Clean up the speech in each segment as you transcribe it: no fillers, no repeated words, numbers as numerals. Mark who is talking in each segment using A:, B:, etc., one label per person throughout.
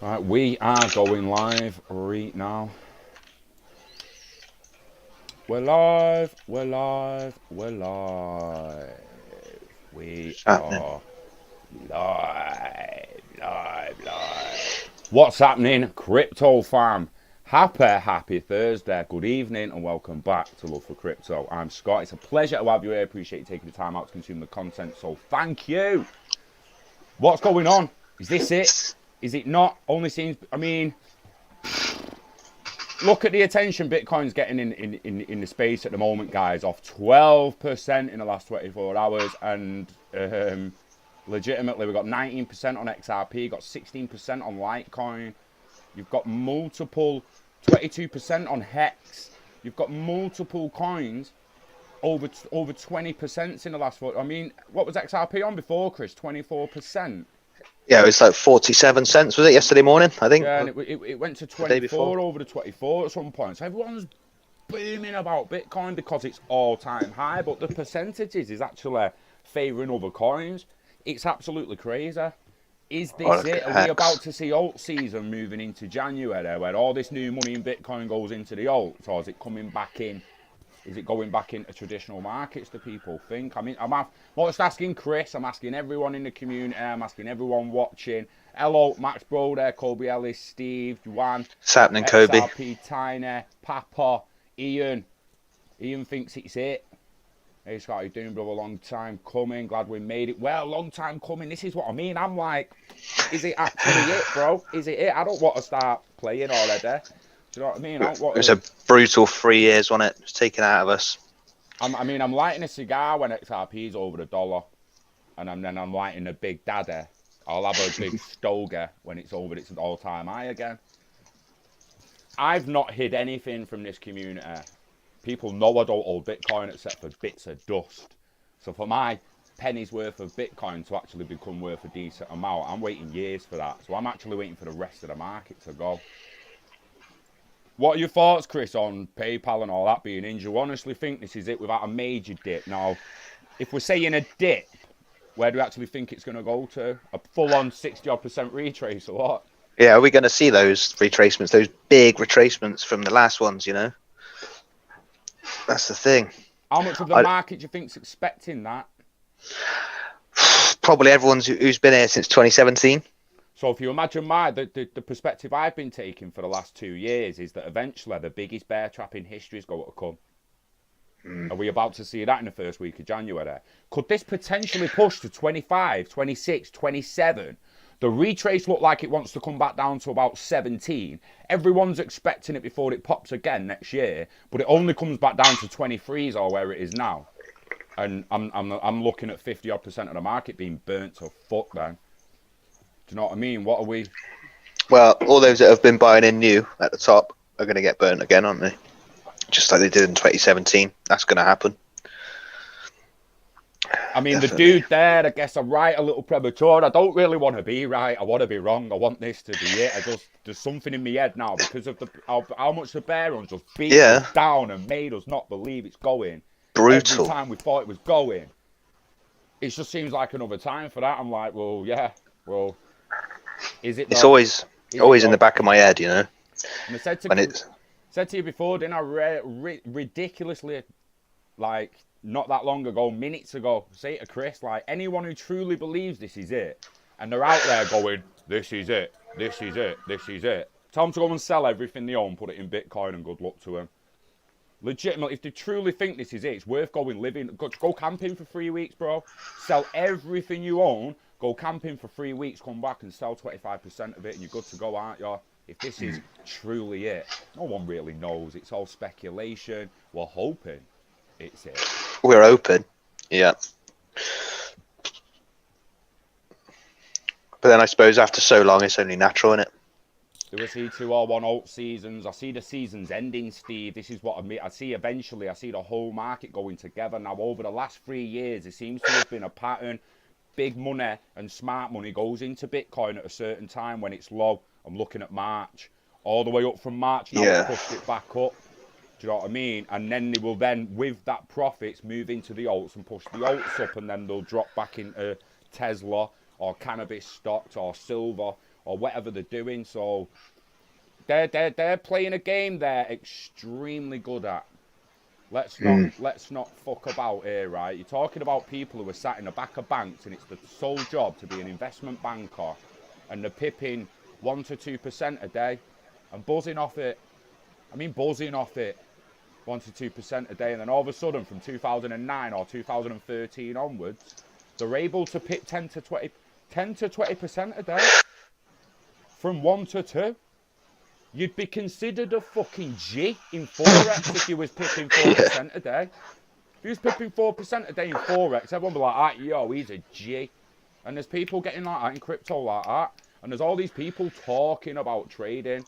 A: Right, we are going live right now. We're live, we're live, we're live. We are live. What's happening, crypto fam? Happy Thursday. Good evening and welcome back to Love for Crypto. I'm Scott. It's a pleasure to have you here. I appreciate you taking the time out to consume the content, so thank you. What's going on? Is this it? Is it not? Only seems, I mean, look at the attention Bitcoin's getting in the space at the moment, guys. Off 12% in the last 24 hours. And legitimately, we've got 19% on XRP, got 16% on Litecoin. You've got multiple, 22% on Hex. You've got multiple coins over 20% in the last 4. I mean, what was XRP on before, Chris? 24%.
B: Yeah, it was like 47 cents, was it, yesterday morning, I think?
A: Yeah, and it went to 24 over the 24 at some point. So everyone's booming about Bitcoin because it's all-time high, but the percentages is actually favouring other coins. It's absolutely crazy. Is this it? Are we about to see alt season moving into January where all this new money in Bitcoin goes into the alts, or is it coming back in? Is it going back into traditional markets, do people think? I mean, I'm not just asking Chris, I'm asking everyone in the community, I'm asking everyone watching. Hello, Max Bro there, Kobe Ellis, Steve, Juan.
B: What's happening, Kobe?
A: XRP, Tiny, Papa, Ian. Ian thinks it's it. Hey, Scott, how you doing, brother? Long time coming. Glad we made it. Well, long time coming. This is what I mean. I'm like, is it actually it, bro? Is it it? I don't want to start playing already. Do you know what I mean?
B: It was a brutal 3 years, wasn't it? It was taken out of us.
A: I mean, I'm lighting a cigar when XRP is over $1, and then I'm lighting a Big Daddy. I'll have a big stogie when it's over its all-time high again. I've not hid anything from this community. People know I don't hold Bitcoin except for bits of dust. So for my penny's worth of Bitcoin to actually become worth a decent amount, I'm waiting years for that. So I'm actually waiting for the rest of the market to go. What are your thoughts, Chris, on PayPal and all that being in? Do you honestly think this is it without a major dip? Now, if we're saying a dip, where do we actually think it's going to go to? A full-on 60-odd% retrace or what?
B: Yeah, are we going to see those retracements, those big retracements from the last ones, you know? That's the thing.
A: How much of the market do you think's expecting that?
B: Probably everyone's who's been here since 2017.
A: So if you imagine the perspective I've been taking for the last 2 years is that eventually the biggest bear trap in history is going to come. Are we about to see that in the first week of January? Could this potentially push to 25, 26, 27? The retrace looked like it wants to come back down to about 17. Everyone's expecting it before it pops again next year, but it only comes back down to 23s or where it is now. And I'm looking at 50-odd% of the market being burnt to fuck then. Do you know what I mean? What are we?
B: Well, all those that have been buying in new at the top are going to get burnt again, aren't they? Just like they did in 2017. That's going to happen.
A: I mean,
B: Definitely.
A: The dude there, I guess I'm right, a little premature. I don't really want to be right. I want to be wrong. I want this to be it. There's something in my head now because of how much the bear runs just beat us down and made us not believe it's going.
B: Brutal.
A: Every time we thought it was going. It just seems like another time for that. I'm like, well, yeah, well, is it?
B: It's always in the back of my head, you know.
A: And I said to you before, didn't I? Ridiculously, like, not that long ago, minutes ago, say to Chris, like, anyone who truly believes this is it, and they're out there going, this is it, this is it, this is it. Tell them to go and sell everything they own, put it in Bitcoin, and good luck to them. Legitimately, if they truly think this is it, it's worth going living. Go camping for 3 weeks, bro. Sell everything you own, go camping for 3 weeks, come back and sell 25% of it, and you're good to go, aren't you? If this is truly it, no one really knows. It's all speculation. We're hoping it's it.
B: We're open, yeah. But then I suppose after so long, it's only natural, isn't it?
A: Do we see 2 or 1 alt seasons? I see the seasons ending, Steve. This is what I mean. I see the whole market going together. Now, over the last 3 years, it seems to have been a pattern. Big money and smart money goes into Bitcoin at a certain time when it's low. I'm looking at March. All the way up from March, now it's pushed it back up. Do you know what I mean? And then they will then, with that profits, move into the alts and push the alts up, and then they'll drop back into Tesla or cannabis stocks or silver or whatever they're doing. So they're playing a game they're extremely good at. Let's not fuck about here, right? You're talking about people who are sat in the back of banks and it's the sole job to be an investment banker, and they're pipping 1 to 2% a day and buzzing off it. I mean, buzzing off it 1 to 2% a day, and then all of a sudden from 2009 or 2013 onwards, they're able to pip 10 to 20% a day from 1 to 2. You'd be considered a fucking G in Forex if you was pipping 4% a day. If you was pipping 4% a day in Forex, everyone would be like, yo, he's a G. And there's people getting like that in crypto like that. And there's all these people talking about trading.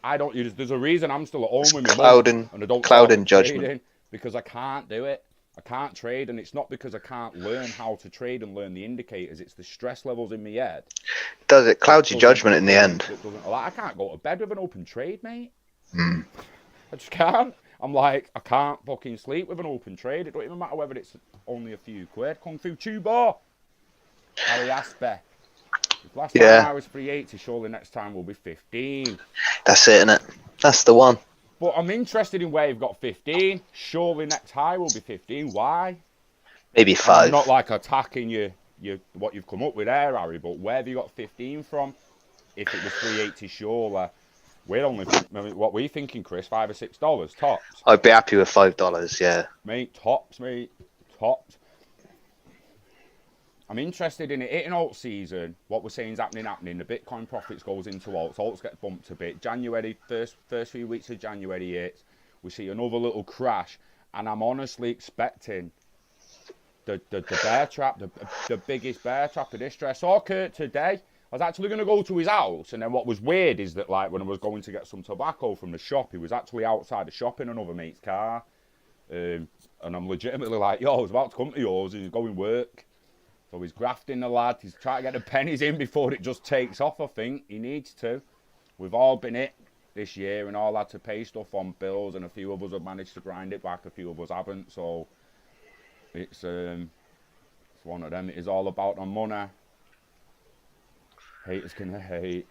A: I don't use. There's a reason I'm still at home with my mum and I don't
B: cloud in judgment
A: trading, because I can't do it. I can't trade, and it's not because I can't learn how to trade and learn the indicators. It's the stress levels in my head.
B: Does it clouds your judgment in the end?
A: Like, I can't go to bed with an open trade, mate. I just can't. I'm like, I can't fucking sleep with an open trade. It don't even matter whether it's only a few quid. Kung Fu Tubo. Harry Asper. Last time I was 380, surely next time will be 15.
B: That's it, innit? That's the one.
A: But I'm interested in where you've got 15. Surely next high will be 15. Why?
B: Maybe 5.
A: I'm not like attacking you what you've come up with there, Harry, but where have you got 15 from? If it was 380, surely. We're only, what were you thinking, Chris? $5 or $6 tops?
B: I'd be happy with $5, yeah.
A: Mate, tops, mate. Tops. I'm interested in it hitting alt season. What we're saying is happening. The Bitcoin profits goes into alts. Alts get bumped a bit. January, first few weeks of January hits. We see another little crash. And I'm honestly expecting the bear trap, the biggest bear trap of history. I saw Kurt today. I was actually going to go to his house. And then what was weird is that, like, when I was going to get some tobacco from the shop, he was actually outside the shop in another mate's car. And I'm legitimately like, yo, I was about to come to yours. He's going work. So he's grafting the lad. He's trying to get the pennies in before it just takes off, I think. He needs to. We've all been it this year and all had to pay stuff on bills, and a few of us have managed to grind it back. A few of us haven't. So it's one of them. It is all about the money. Haters can hate.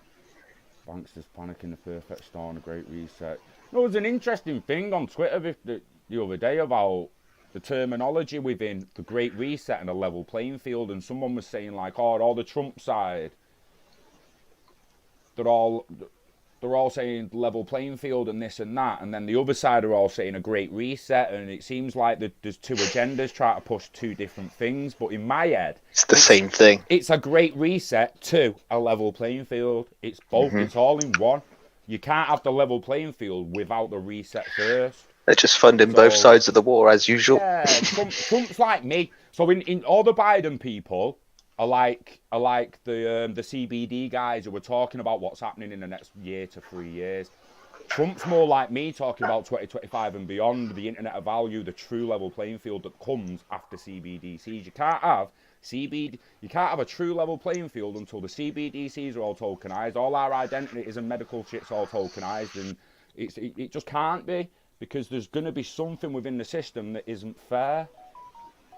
A: Banks just panicking, the perfect storm, a great reset. There was an interesting thing on Twitter the other day about the terminology within the Great Reset and a level playing field, and someone was saying like, oh, all the Trump side, they're all saying level playing field and this and that, and then the other side are all saying a Great Reset, and it seems like there's two agendas trying to push two different things, but in my head,
B: it's the same thing.
A: It's a Great Reset to a level playing field. It's both. It's all in one. You can't have the level playing field without the reset first.
B: They're just funding both sides of the war as usual.
A: Yeah, Trump's like me. So in all the Biden people are like the CBD guys who were talking about what's happening in the next year to 3 years. Trump's more like me, talking about 2025 and beyond, the internet of value, the true level playing field that comes after CBDCs. You can't have a true level playing field until the CBDCs are all tokenized. All our identities and medical shit's all tokenized, and it just can't be. Because there's going to be something within the system that isn't fair.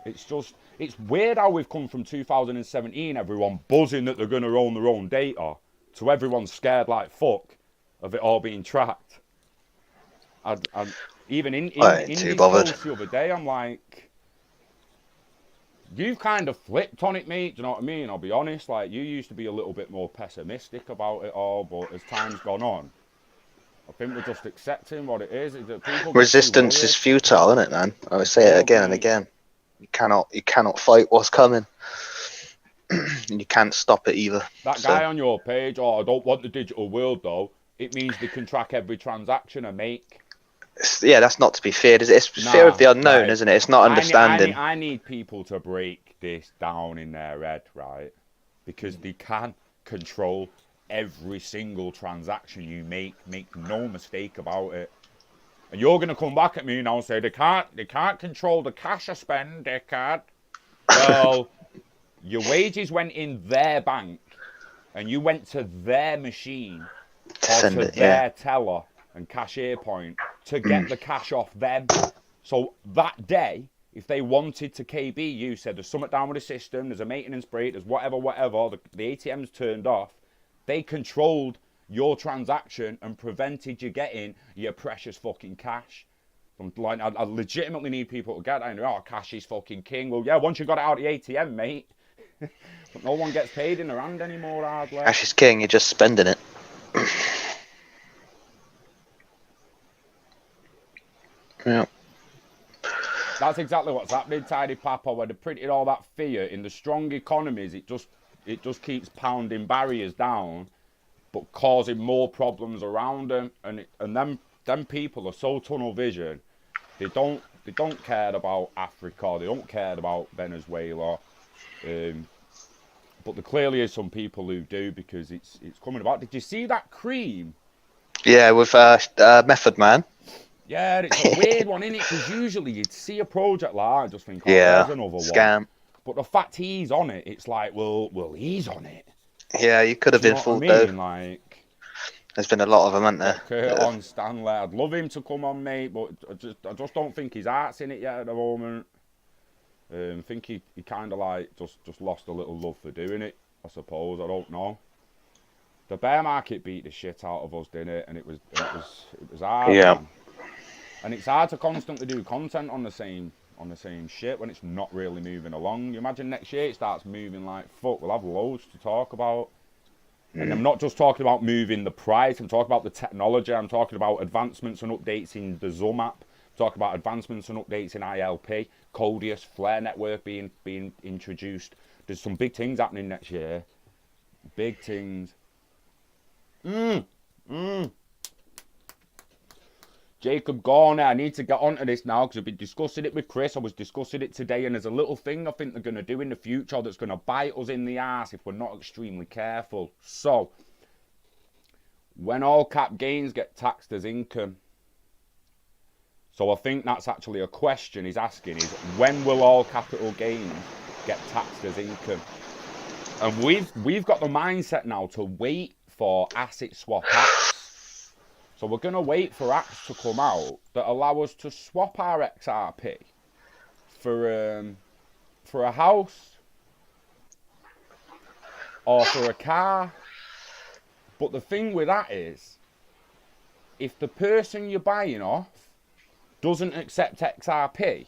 A: It's weird how we've come from 2017, everyone buzzing that they're going to own their own data, to everyone scared like fuck of it all being tracked. Even in these posts the other day, I'm like, you've kind of flipped on it, mate. Do you know what I mean? I'll be honest, like, you used to be a little bit more pessimistic about it all, but as time's gone on, I think we're just accepting what it is. That people
B: resistance is futile, isn't it, man? I would say it again and again. You cannot fight what's coming, and you can't stop it either.
A: That guy on your page, I don't want the digital world though. It means they can track every transaction I make.
B: Yeah, that's not to be feared, is it? It's fear of the unknown, isn't it? It's not understanding.
A: I need people to break this down in their head, right? Because they can control every single transaction you make no mistake about it. And you're going to come back at me now and say they can't control the cash I spend, dickhead. Well, your wages went in their bank and you went to their machine or to their teller and cashier point to get the cash off them. So that day, if they wanted to KB you, said there's something down with the system, there's a maintenance break, there's whatever, the ATM's turned off, They controlled your transaction and prevented you getting your precious fucking cash. Like, I legitimately need people to get that. Oh, cash is fucking king. Well, yeah, once you got it out of the ATM, mate. But no one gets paid in their hand anymore, hardly.
B: Cash is king, you're just spending it. Yeah.
A: That's exactly what's happening, Tidy Papa, where they printed all that fiat in the strong economies. It just keeps pounding barriers down, but causing more problems around them. And them people are so tunnel vision. They don't care about Africa. They don't care about Venezuela. But there clearly is some people who do, because it's coming about. Did you see that cream?
B: Yeah, with Method Man.
A: Yeah, it's a weird one, isn't it? Because usually you'd see a project like that and just think, oh,
B: Yeah,
A: there's another
B: scam.
A: one. But the fact he's on it, it's like, well, he's on it.
B: Yeah, you could have been fooled, though.
A: Like,
B: there's been a lot of them, hasn't there?
A: Kurt on Stanley. I'd love him to come on, mate, but I just don't think his heart's in it yet at the moment. I think he kind of like just lost a little love for doing it, I suppose. I don't know. The bear market beat the shit out of us, didn't it? And it was hard.
B: Yeah.
A: Man. And it's hard to constantly do content on the same shit when it's not really moving along. You imagine next year it starts moving like fuck. We'll have loads to talk about. And I'm not just talking about moving the price. I'm talking about the technology. I'm talking about advancements and updates in the Zoom app. I'm talking about advancements and updates in ILP, Codius, Flare Network being introduced. There's some big things happening next year. Big things. Jacob Garner, I need to get onto this now because I've been discussing it with Chris. I was discussing it today, and there's a little thing I think they're going to do in the future that's going to bite us in the ass if we're not extremely careful. So, when all cap gains get taxed as income, so I think that's actually a question he's asking, is when will all capital gains get taxed as income? And we've got the mindset now to wait for asset swap apps. So we're going to wait for apps to come out that allow us to swap our XRP for a house or for a car. But the thing with that is, if the person you're buying off doesn't accept XRP,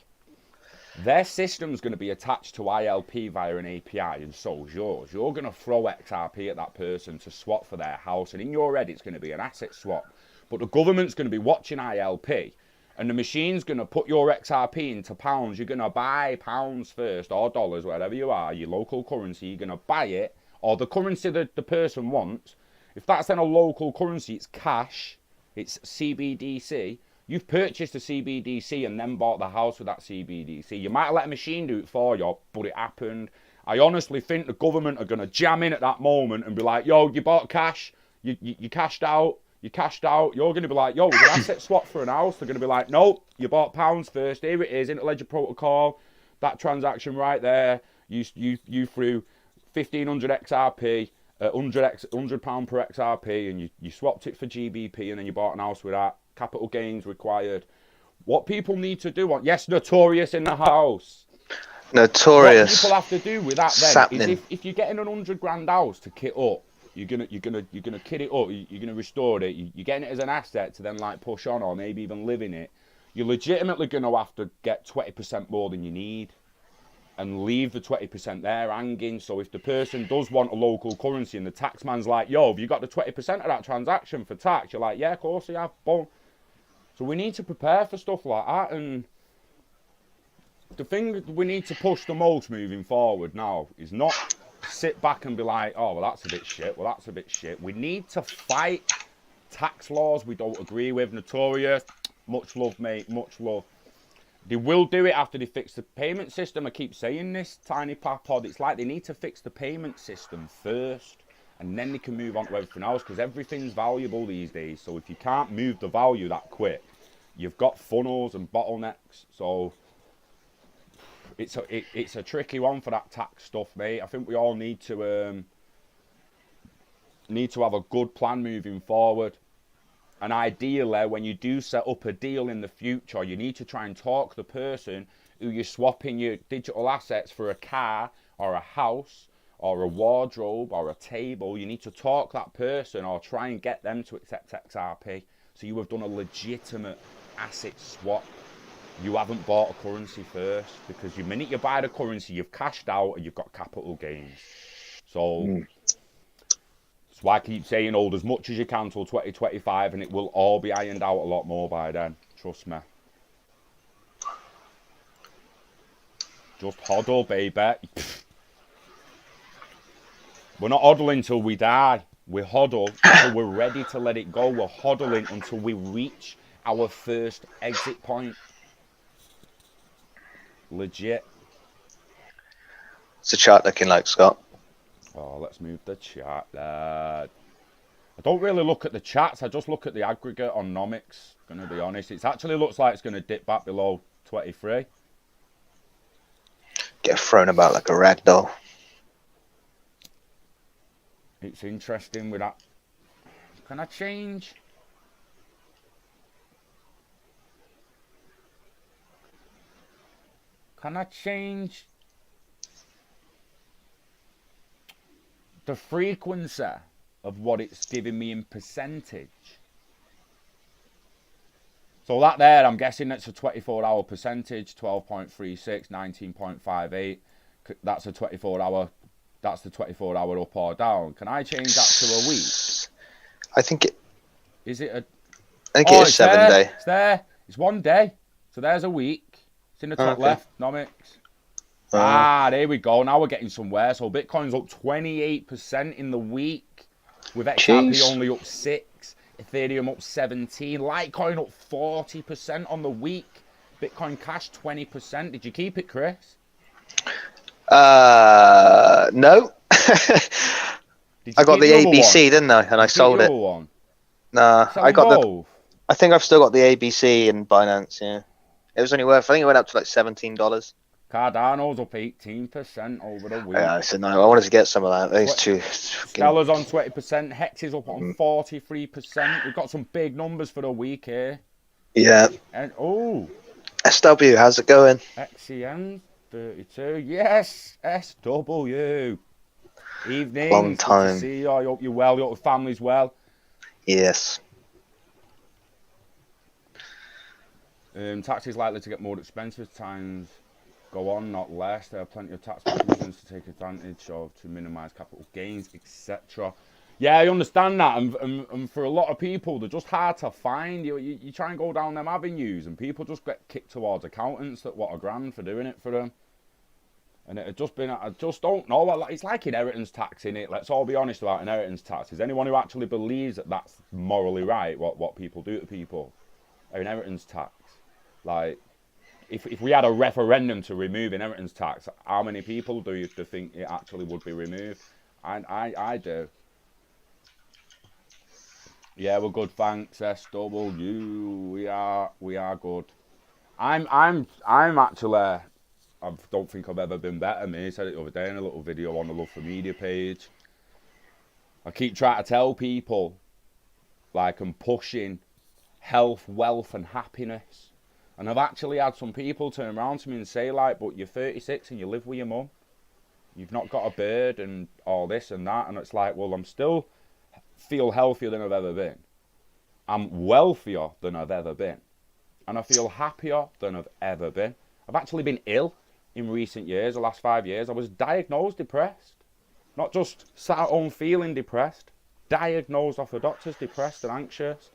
A: their system's going to be attached to ILP via an API, and so is yours. You're going to throw XRP at that person to swap for their house, and in your head it's going to be an asset swap. But the government's going to be watching ILP, and the machine's going to put your XRP into pounds. You're going to buy pounds first, or dollars, wherever you are, your local currency. You're going to buy it, or the currency that the person wants. If that's then a local currency, it's cash, it's CBDC. You've purchased a CBDC and then bought the house with that CBDC. You might let a machine do it for you, but it happened. I honestly think the government are going to jam in at that moment and be like, yo, you bought cash, you cashed out. You cashed out, you're going to be like, yo, we're going to asset swap for an house. They're going to be like, nope, you bought pounds first. Here it is, Interledger Protocol. That transaction right there, you threw 1,500 XRP, £100 per XRP, and you swapped it for GBP, and then you bought an house with that. Capital gains required. What people need to do, yes, Notorious in the house.
B: Notorious.
A: What people have to do with that then is if you're getting an 100 grand house to kit up, you're gonna kit it up. You're gonna restore it. You're getting it as an asset to then like push on or maybe even live in it. You're legitimately gonna have to get 20% more than you need, and leave the 20% there hanging. So if the person does want a local currency and the taxman's like, "Yo, have you got the 20% of that transaction for tax?" You're like, "Yeah, of course I have." Boom. So we need to prepare for stuff like that, and the thing that we need to push the most moving forward now is not sit back and be like, oh, well, that's a bit shit. Well, that's a bit shit. We need to fight tax laws we don't agree with. Notorious, much love, mate, much love. They will do it after they fix the payment system. I keep saying this, Tiny Pod. It's like they need to fix the payment system first, and then they can move on to everything else, because everything's valuable these days. So if you can't move the value that quick, you've got funnels and bottlenecks. So it's a tricky one for that tax stuff, mate. I think we all need to have a good plan moving forward. And ideally, when you do set up a deal in the future, you need to try and talk the person who you're swapping your digital assets for a car or a house or a wardrobe or a table, you need to talk that person or try and get them to accept XRP. So you have done a legitimate asset swap. You haven't bought a currency first, because the minute you buy the currency, you've cashed out and you've got capital gains. So that's why I keep saying hold as much as you can till 2025, and it will all be ironed out a lot more by then. Trust me. Just hodl, baby. We're not hodling till we die. We hodl until we're ready to let it go. We're hodling until we reach our first exit point. Legit.
B: What's the chart looking like, Scott?
A: Oh, let's move the chart there. I don't really look at the charts. I just look at the aggregate on Nomics. Gonna be honest, it actually looks like it's gonna dip back below 23.
B: Get thrown about like a rag doll.
A: It's interesting with that. Can I change? Can I change the frequency of what it's giving me in percentage? So that there, I'm guessing that's a 24-hour percentage, 12.36, 19.58. That's a 24-hour. That's the 24-hour up or down. Can I change that to a week?
B: I think it.
A: Is it a?
B: I think it is 7 day.
A: It's there. It's 1 day. So there's a week. It's in the top left, Nomics. There we go. Now we're getting somewhere. So Bitcoin's up 28% in the week, with XRP only up 6, Ethereum up 17, Litecoin up 40% on the week, Bitcoin Cash 20%. Did you keep it, Chris?
B: No. I got the ABC, didn't I? And I sold it.
A: One?
B: Nah, I got both? I think I've still got the ABC in Binance. Yeah, it was only worth. I think it went up to like $17.
A: Cardano's up 18% over the week.
B: Yeah, I said no. I wanted to get some of that. Those two.
A: Stella's on 20%. Hex is up on 43%. We've got some big numbers for the week here.
B: Yeah.
A: And
B: SW, how's it going?
A: XCN 32. Yes, SW. Evening.
B: Long time.
A: Good to see you. I hope you're well. Your family's well.
B: Yes.
A: Tax is likely to get more expensive as times go on, not less. There are plenty of tax mechanisms to take advantage of to minimise capital gains, etc. Yeah, I understand that, and for a lot of people, they're just hard to find. You try and go down them avenues, and people just get kicked towards accountants that want $1,000 for doing it for them. And it had just been, I just don't know. It's like inheritance tax, innit? Let's all be honest about inheritance tax. Is anyone who actually believes that that's morally right, what people do to people? Inheritance tax. Like, if we had a referendum to remove inheritance tax, how many people do you think it actually would be removed? I do. Yeah, we're good, thanks, SW. We are good. I'm actually, I don't think I've ever been better. Me, I said it the other day in a little video on the Love for Media page. I keep trying to tell people, like, I'm pushing health, wealth, and happiness. And I've actually had some people turn around to me and say, like, but you're 36 and you live with your mum. You've not got a bird and all this and that. And it's like, well, I'm still feel healthier than I've ever been. I'm wealthier than I've ever been. And I feel happier than I've ever been. I've actually been ill in recent years, the last 5 years. I was diagnosed depressed. Not just sat at home feeling depressed. Diagnosed off the doctors, depressed and anxious.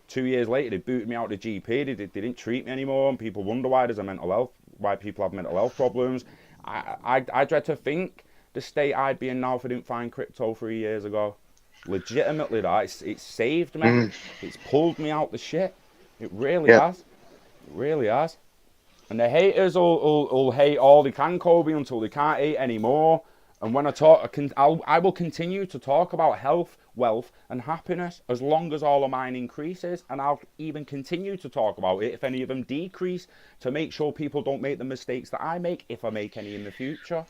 A: 2 years later, they booted me out of the GP. They didn't treat me anymore. And people wonder why people have mental health problems. I dread to think the state I'd be in now if I didn't find crypto 3 years ago. Legitimately, that it's saved me. It's pulled me out the shit. It really has. It really has. And the haters will hate all they can, Kobe, until they can't hate anymore. And when I talk, I will continue to talk about health, wealth, and happiness as long as all of mine increases. And I'll even continue to talk about it if any of them decrease, to make sure people don't make the mistakes that I make, if I make any in the future.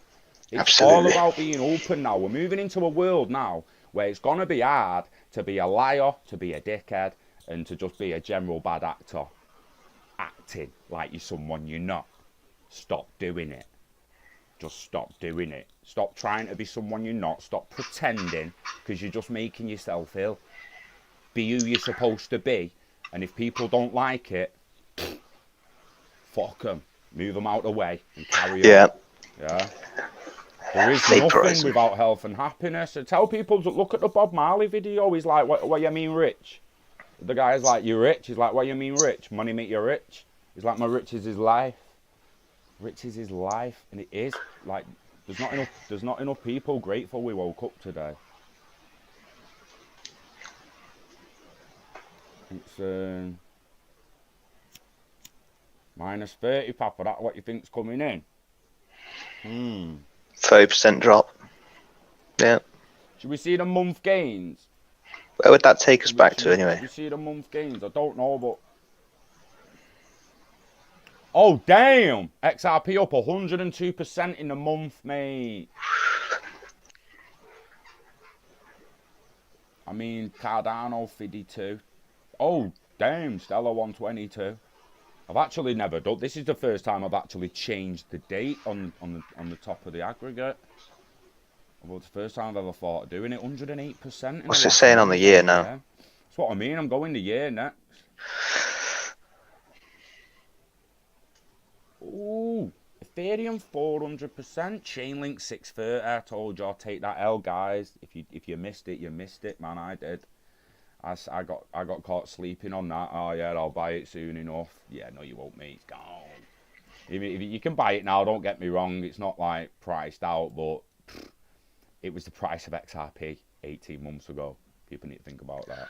A: It's
B: Absolutely.
A: all about being open now. We're moving into a world now where it's going to be hard to be a liar, to be a dickhead, and to just be a general bad actor. Acting like you're someone you're not. Stop doing it. just stop doing it. Stop trying to be someone you're not. Stop pretending, because you're just making yourself ill. Be who you're supposed to be. And if people don't like it, fuck them. Move them out of the way and carry on. Yeah. There is nothing without health and happiness. I tell people to look at the Bob Marley video. He's like, what you mean rich? The guy's like, you're rich. He's like, what you mean rich? Money make you rich. He's like, my rich is his life. Rich is his life. And it is. Like, there's not enough people grateful we woke up today. It's minus 30, Papa. That's what you think's coming in?
B: 30% drop. Yeah.
A: Should we see the month gains?
B: Where would that take us back to anyway?
A: Should we see the month gains? I don't know, but... Oh, damn! XRP up 102% in the month, mate. I mean, Cardano 52. Oh, damn, Stellar 122. I've actually never done. This is the first time I've actually changed the date on the top of the aggregate. Well, it's the first time I've ever thought of doing it. 108%.
B: What's it saying on the year now?
A: Yeah. That's what I mean. I'm going the year next. Ooh, Ethereum 400%. Chainlink 630. I told you I'll take that L, guys. If you missed it, you missed it, man. I did. I got caught sleeping on that. Oh yeah, I'll buy it soon enough. Yeah, no, you won't, mate. It's gone. If you can buy it now, don't get me wrong. It's not like priced out, but it was the price of XRP 18 months ago. People need to think about that.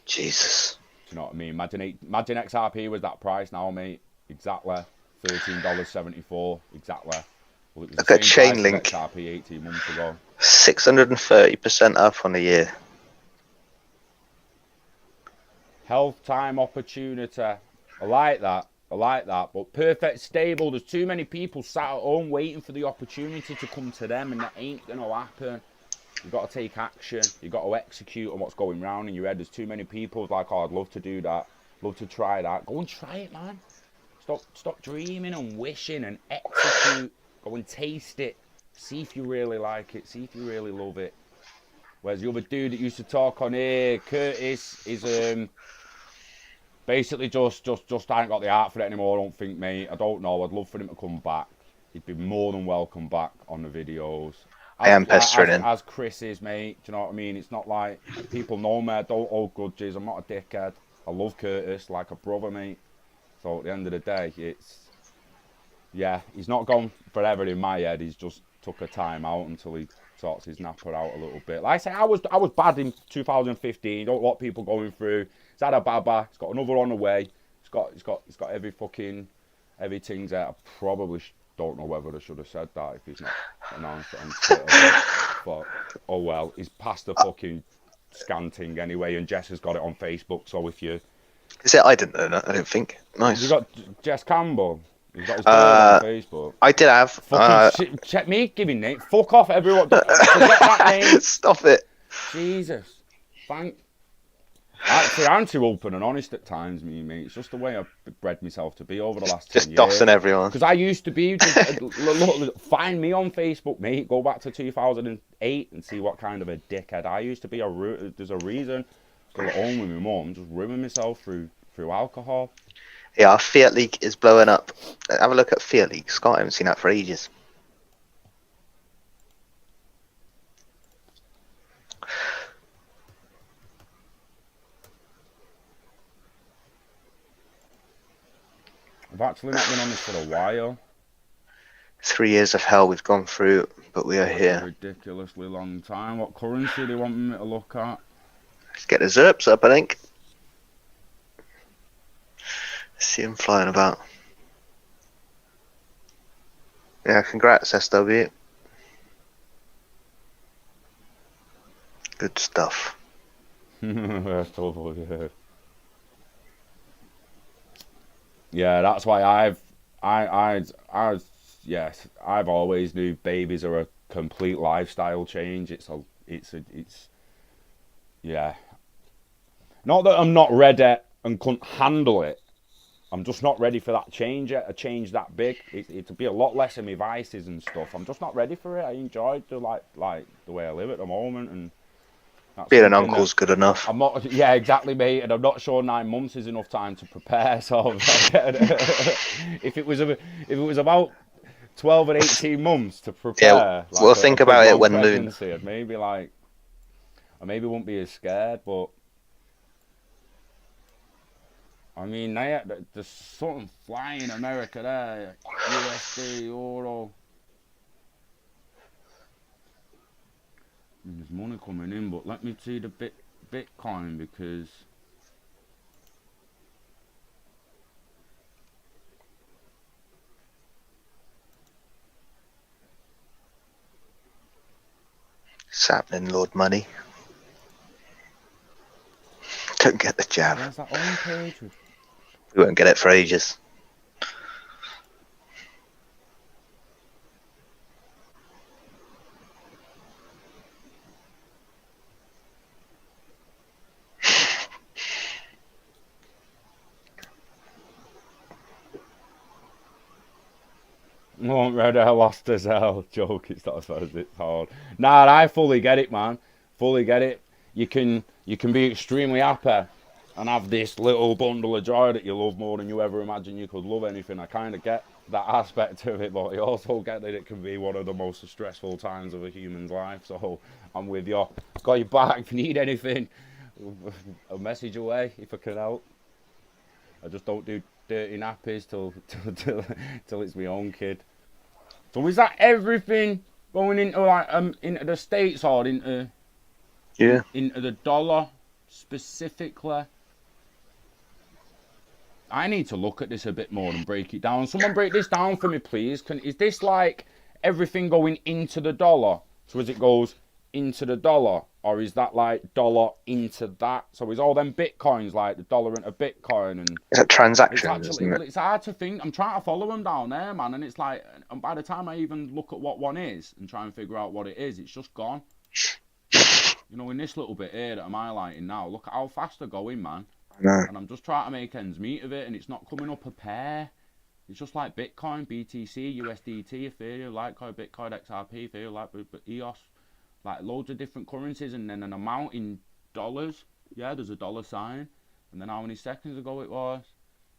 B: Jesus.
A: Do you know what I mean? Imagine XRP was that price now, mate. Exactly. $13.74. Exactly. Well, it was
B: look at Chainlink.
A: XRP 18 months ago.
B: 630% up on the year.
A: Health, time, opportunity. I like that. But perfect stable. There's too many people sat at home waiting for the opportunity to come to them, and that ain't going to happen. You've got to take action. You've got to execute on what's going round in your head. There's too many people like, oh, I'd love to do that. Love to try that. Go and try it, man. Stop dreaming and wishing, and execute. Go and taste it. See if you really like it. See if you really love it. Whereas the other dude that used to talk on here, Curtis, is basically just I ain't got the heart for it anymore, I don't think, mate. I don't know. I'd love for him to come back. He'd be more than welcome back on the videos.
B: I am pestering him.
A: As Chris is, mate. Do you know what I mean? It's not like people know me. I don't hold grudges. I'm not a dickhead. I love Curtis like a brother, mate. So at the end of the day, it's... Yeah, he's not gone forever in my head. He's just took a time out until he sorts his napper out a little bit. Like I say, I was bad in 2015. Don't know what people going through. He's had a baba. He's got another on the way. He's got everything there. I probably don't know whether I should have said that if he's not announced it on Twitter. But oh well, he's past the fucking scanting anyway, and Jess has got it on Facebook. So if you...
B: Is it? I didn't know that. I don't think. Nice.
A: You got Jess Campbell. He's got his on Facebook.
B: I did have.
A: Check me giving name. Fuck off, everyone. Forget that name.
B: Stop it.
A: Jesus. Actually, I'm too open and honest at times, mate. It's just the way I've bred myself to be over the last 10 years.
B: Just dossing everyone.
A: Because I used to be... find me on Facebook, mate. Go back to 2008 and see what kind of a dickhead I used to be. There's a reason. Still at home with my mum, just ruining myself through alcohol.
B: Yeah, our Fiat League is blowing up. Have a look at Fiat League. Scott, I haven't seen that for ages.
A: I've actually not been on this for a while.
B: 3 years of hell we've gone through, but we are here.
A: A ridiculously long time. What currency do they want me to look at?
B: Let's get the Zerps up, I think. See him flying about. Yeah, congrats, SW. Good stuff.
A: Yeah, that's why I've always knew babies are a complete lifestyle change. It's yeah. Not that I'm not ready and couldn't handle it. I'm just not ready for that change yet. A change that big. It'll be a lot less of my vices and stuff. I'm just not ready for it. I enjoy the like the way I live at the moment, and that's
B: Being an uncle's good enough.
A: I'm not. Yeah, exactly, mate. And I'm not sure 9 months is enough time to prepare. So if it was about 12 and 18 months to prepare,
B: Yeah,
A: like
B: we'll think about it when Moon.
A: I'd maybe I maybe won't be as scared, but. I mean, there's something flying in America there. USD, Euro. There's money coming in, but let me see the Bitcoin because...
B: It's happening, Lord Money. Don't get the jab.
A: Where's that own page?
B: We won't get it for ages.
A: Won't read I lost as hell. Joke, it's not as bad as it's hard. Nah, I fully get it, man. Fully get it. You can be extremely happy and have this little bundle of joy that you love more than you ever imagined you could love anything. I kind of get that aspect of it, but I also get that it can be one of the most stressful times of a human's life. So I'm with you. Got your back. If you need anything, a message away if I can help. I just don't do dirty nappies till it's my own kid. So is that everything going into like into the States or into the dollar specifically? I need to look at this a bit more and break it down. Someone break this down for me, please. Is this like everything going into the dollar? So as it goes into the dollar, or is that like dollar into that? So is all them bitcoins like the dollar into Bitcoin and
B: it's a transaction, isn't it?
A: It's hard to think. I'm trying to follow them down there, man, and it's like, and by the time I even look at what one is and try and figure out what it is, it's just gone. You know, in this little bit here that I'm highlighting now, look at how fast they're going, man. And I'm just trying to make ends meet of it, and it's not coming up a pair. It's just like Bitcoin, BTC, USDT, Ethereum, Litecoin, Bitcoin, XRP, Ethereum, like EOS, like loads of different currencies, and then an amount in dollars. Yeah, there's a dollar sign, and then how many seconds ago it was?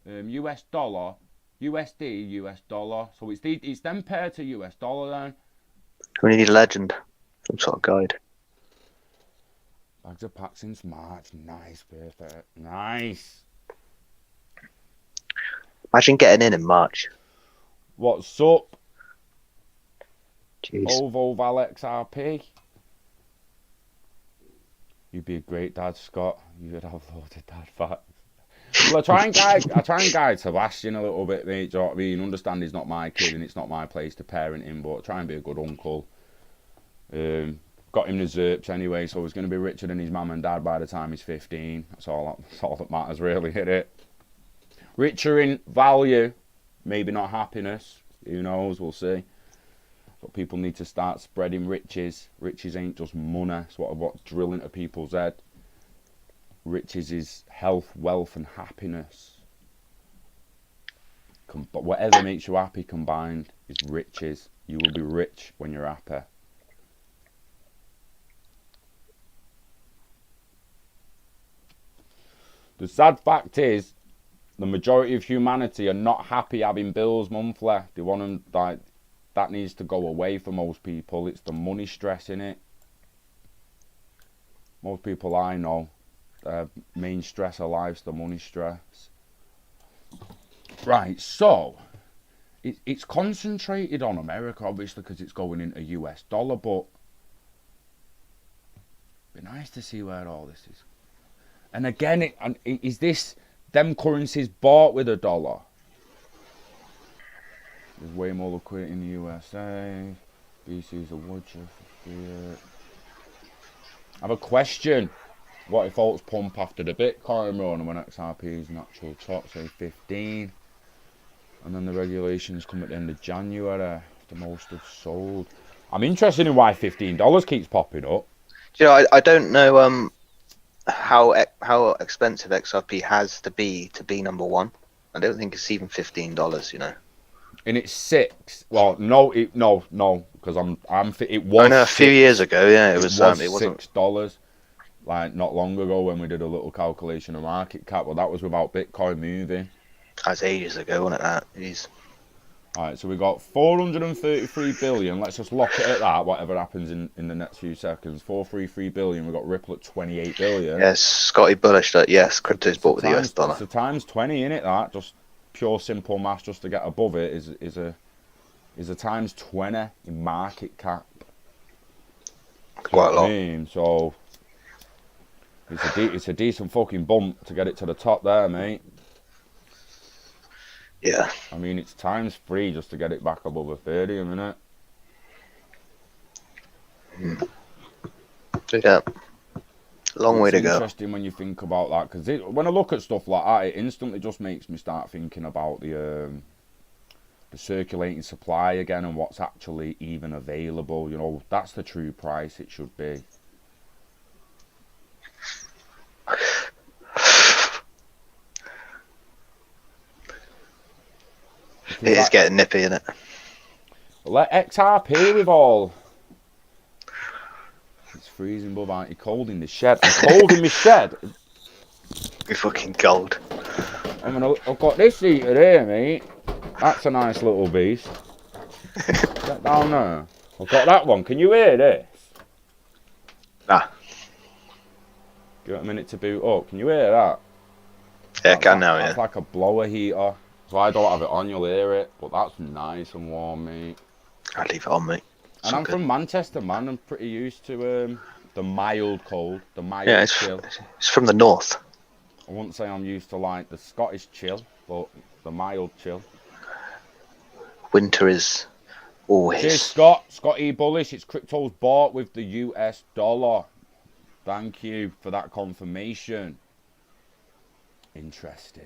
A: US dollar, USD, US dollar. So it's then paired to US dollar then.
B: We need a legend, some sort of guide.
A: Bags of packs since March. Nice, perfect. Nice.
B: Imagine getting in March.
A: What's up?
B: Jeez.
A: Ovo Val XRP. You'd be a great dad, Scott. You would have loaded dad facts. Well, I try and guide Sebastian a little bit, mate. Do you know what I mean? Understand he's not my kid and it's not my place to parent him, but try and be a good uncle. Got him the Zerps anyway, so he's going to be richer than his mum and dad by the time he's 15. That's all that matters, really, hit it. Richer in value, maybe not happiness. Who knows? We'll see. But people need to start spreading riches. Riches ain't just money. It's what drill into people's head. Riches is health, wealth, and happiness. But whatever makes you happy combined is riches. You will be rich when you're happy. The sad fact is, the majority of humanity are not happy having bills monthly. They want them, like, that needs to go away for most people. It's the money stress in it. Most people I know, their main stress of life's the money stress. Right, so, it's concentrated on America, obviously, because it's going into US dollar, but it'd be nice to see where all this is. And again, is this them currencies bought with a dollar? There's way more liquidity in the USA. BC's a woodchip for fiat. I have a question. What if alts pump after the Bitcoin run when XRP's natural top, say 15? And then the regulations come at the end of January after most have sold. I'm interested in why $15 keeps popping up.
B: Do you know, I don't know how expensive XRP has to be number one. I don't think it's even $15. You know.
A: And it's 6. Well, no, because it was.
B: Oh no, a few years ago, yeah, it was
A: $6.
B: It wasn't
A: Like not long ago when we did a little calculation of market cap. Well, that was without Bitcoin moving.
B: That's ages ago, wasn't it? That. Jeez.
A: All right, so we got 433 billion. Let's just lock it at that. Whatever happens in the next few seconds, 433 billion. We got Ripple at 28 billion.
B: Yes, Scotty bullish that. Yes, crypto's bought with the US dollar.
A: It's a times 20 in it. That just pure simple math just to get above it is a times 20 in market cap.
B: Quite a lot.
A: So it's a decent fucking bump to get it to the top there, mate.
B: Yeah.
A: I mean, it's times 3 just to get it back above a 30 a minute.
B: Yeah. Long way to go.
A: It's interesting when you think about that, because when I look at stuff like that, it instantly just makes me start thinking about the circulating supply again and what's actually even available. You know, that's the true price it should be.
B: It is getting nippy, isn't it?
A: Let XRP with all. It's freezing above, aren't you? Cold in the shed. I'm cold in my shed.
B: You're fucking cold.
A: I've got this heater here, mate. That's a nice little beast. Get down there. I've got that one. Can you hear this?
B: Nah.
A: Give it a minute to boot up. Can you hear that?
B: Yeah, I can now, yeah.
A: It's like a blower heater. So I don't have it on, you'll hear it. But that's nice and warm, mate.
B: I'll leave it on, mate.
A: And I'm from Manchester, man. I'm pretty used to the mild cold, the mild chill.
B: It's from the north.
A: I wouldn't say I'm used to like the Scottish chill, but the mild chill.
B: Winter is always.
A: Cheers, Scott. Scott E. Bullish. It's cryptos bought with the US dollar. Thank you for that confirmation. Interesting.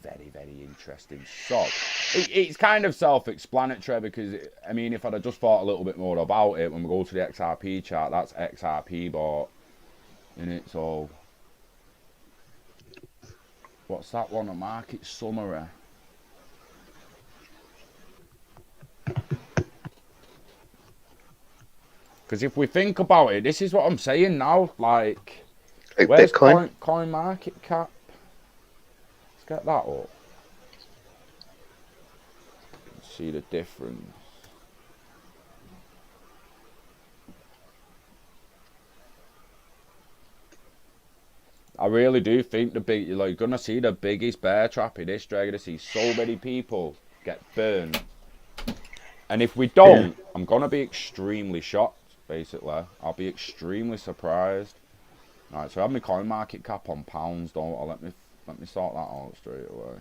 A: Very, very interesting. So, it's kind of self-explanatory because, I mean, if I'd have just thought a little bit more about it, when we go to the XRP chart, that's XRP bought in it. So, what's that one? A market summary. Because if we think about it, this is what I'm saying now. Like where's
B: Bitcoin?
A: Coin market cap? Let's get that up. Let's see the difference. I really do think you're gonna see the biggest bear trap in history. You're gonna see so many people get burned. And if we don't, I'm gonna be extremely shocked. Basically, I'll be extremely surprised. Right, so I have my coin market cap on pounds. Don't I? Let me sort that out straight away.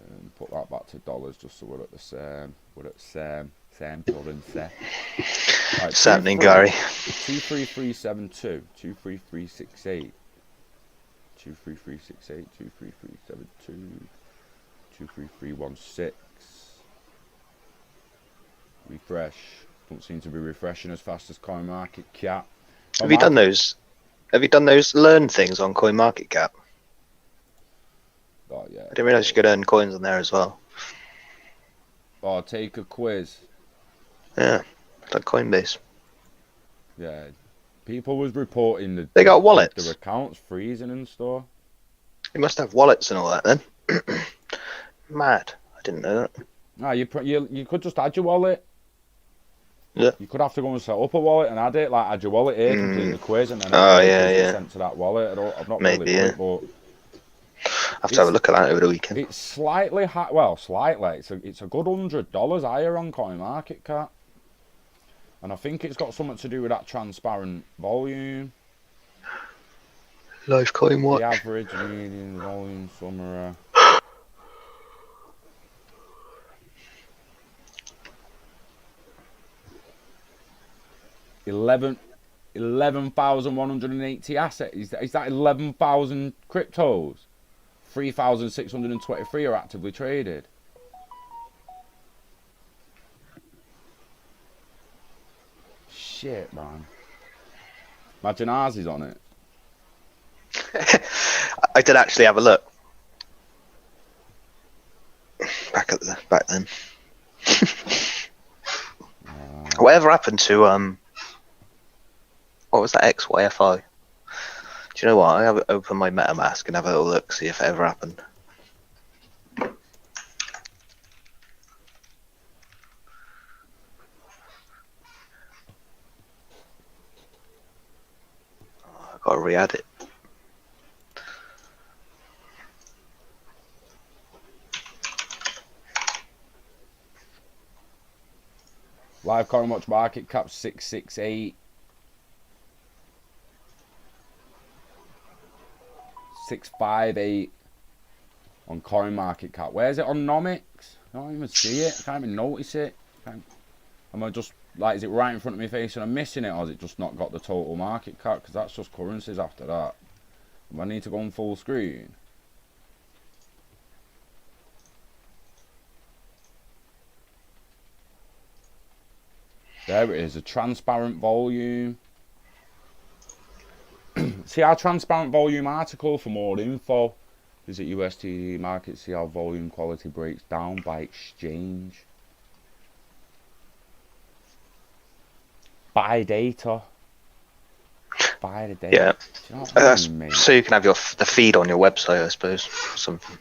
A: And put that back to dollars, just so we're at the same. We're at same currency. Right,
B: What's happening, Gary?
A: 23372, 23368, 23368, 23372, 23316. Refresh. Don't seem to be refreshing as fast as coin market cap.
B: Have you done those? Have you done those learn things on Coin Market Cap?
A: Oh yeah.
B: I didn't realise you could earn coins on there as well.
A: Oh, take a quiz.
B: Yeah, like Coinbase.
A: Yeah, people was reporting that
B: They got wallets.
A: Their accounts freezing and stuff.
B: You must have wallets and all that then. Mad. I didn't know that.
A: No, you could just add your wallet.
B: Yeah.
A: You could have to go and set up a wallet and add it, like add your wallet here, complete the quiz, and then sent to that wallet. I've not
B: Maybe,
A: really put it, but
B: I have to have a look at that over the weekend.
A: It's slightly high. Well, slightly. It's a good $100 higher on Coin Market Cap, and I think it's got something to do with that transparent volume.
B: Live coin watch.
A: The average median volume summary. 11,180 assets. Is that 11,000 cryptos? 3,623 are actively traded. Shit, man. Imagine ours is on it.
B: I did actually have a look. back then. Whatever happened to what was that XYFI? Do you know what? I have open my MetaMask and have a little look, see if it ever happened. I've got to re-add it.
A: Live coin watch market cap 668. 658 on coin market cap. Where's it on Nomics? I don't even see it. I can't even notice it. Am I just like, is it right in front of my face and I'm missing it, or has it just not got the total market cap? Because that's just currencies after that. I need to go on full screen. There it is, a transparent volume. See our transparent volume article for more info. Visit UST market, see how volume quality breaks down by exchange. Buy data. Buy the data.
B: Yeah.
A: Do you know what I mean,
B: so you can have the feed on your website, I suppose. Something.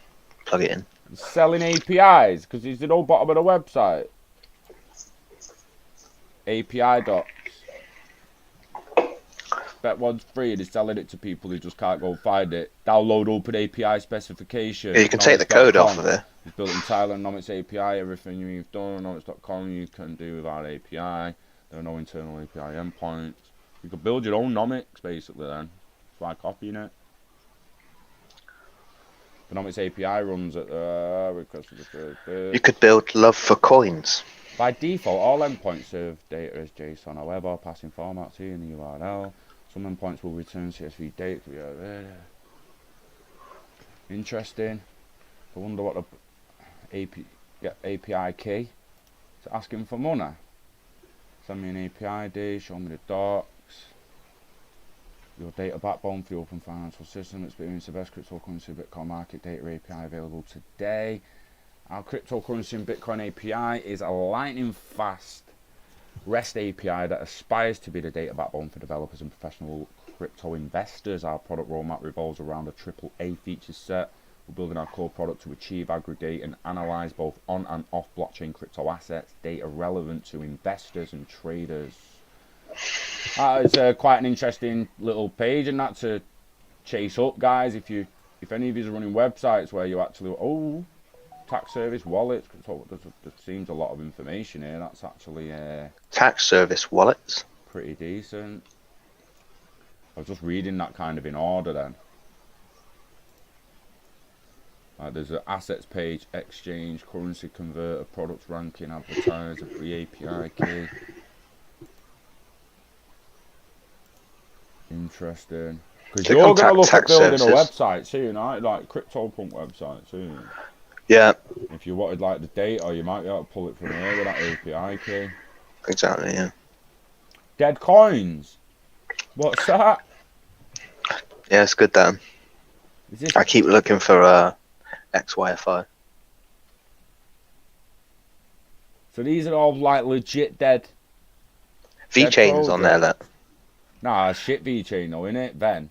B: Plug it in.
A: Selling APIs, because it's the old bottom of the website. API docs. Bet one's free and he's selling it to people who just can't go find it. Download open API specification.
B: Yeah, you can take the code off of it.
A: It's built in Thailand, Nomics API. Everything you've done on Nomics.com you can do without API. There are no internal API endpoints. You can build your own Nomics basically then. That's why copying it. The Nomics API runs at the
B: You could build love for coins.
A: By default, all endpoints serve data as JSON. However, passing formats here in the URL. Some endpoints will return CSV data. Interesting. I wonder what the API key. It's asking for money. Send me an API ID. Show me the docs. Your data backbone for the open financial system. Experience the best cryptocurrency Bitcoin market data API available today. Our cryptocurrency and Bitcoin API is a lightning fast REST API that aspires to be the data backbone for developers and professional crypto investors. Our product roadmap revolves around a AAA feature set. We're building our core product to achieve, aggregate and analyze both on and off blockchain crypto assets, data relevant to investors and traders. It's quite an interesting little page, and that to chase up, guys. If any of you are running websites where you actually tax service wallets, there seems a lot of information here. That's actually
B: tax service wallets.
A: Pretty decent. I was just reading that kind of in order then. There's an assets page, exchange, currency converter, products ranking, advertiser, free API key. Interesting. Because you're going to look at building a website soon, right? Like CryptoPunk website soon.
B: Yeah.
A: If you wanted like the data, you might be able to pull it from here with that API key.
B: Exactly, yeah.
A: Dead coins. What's that?
B: Yeah, it's good, Dan. I keep looking for XYFI.
A: So these are all like legit dead.
B: V-chains on there, that.
A: Nah, shit V-chain though, innit, Ben?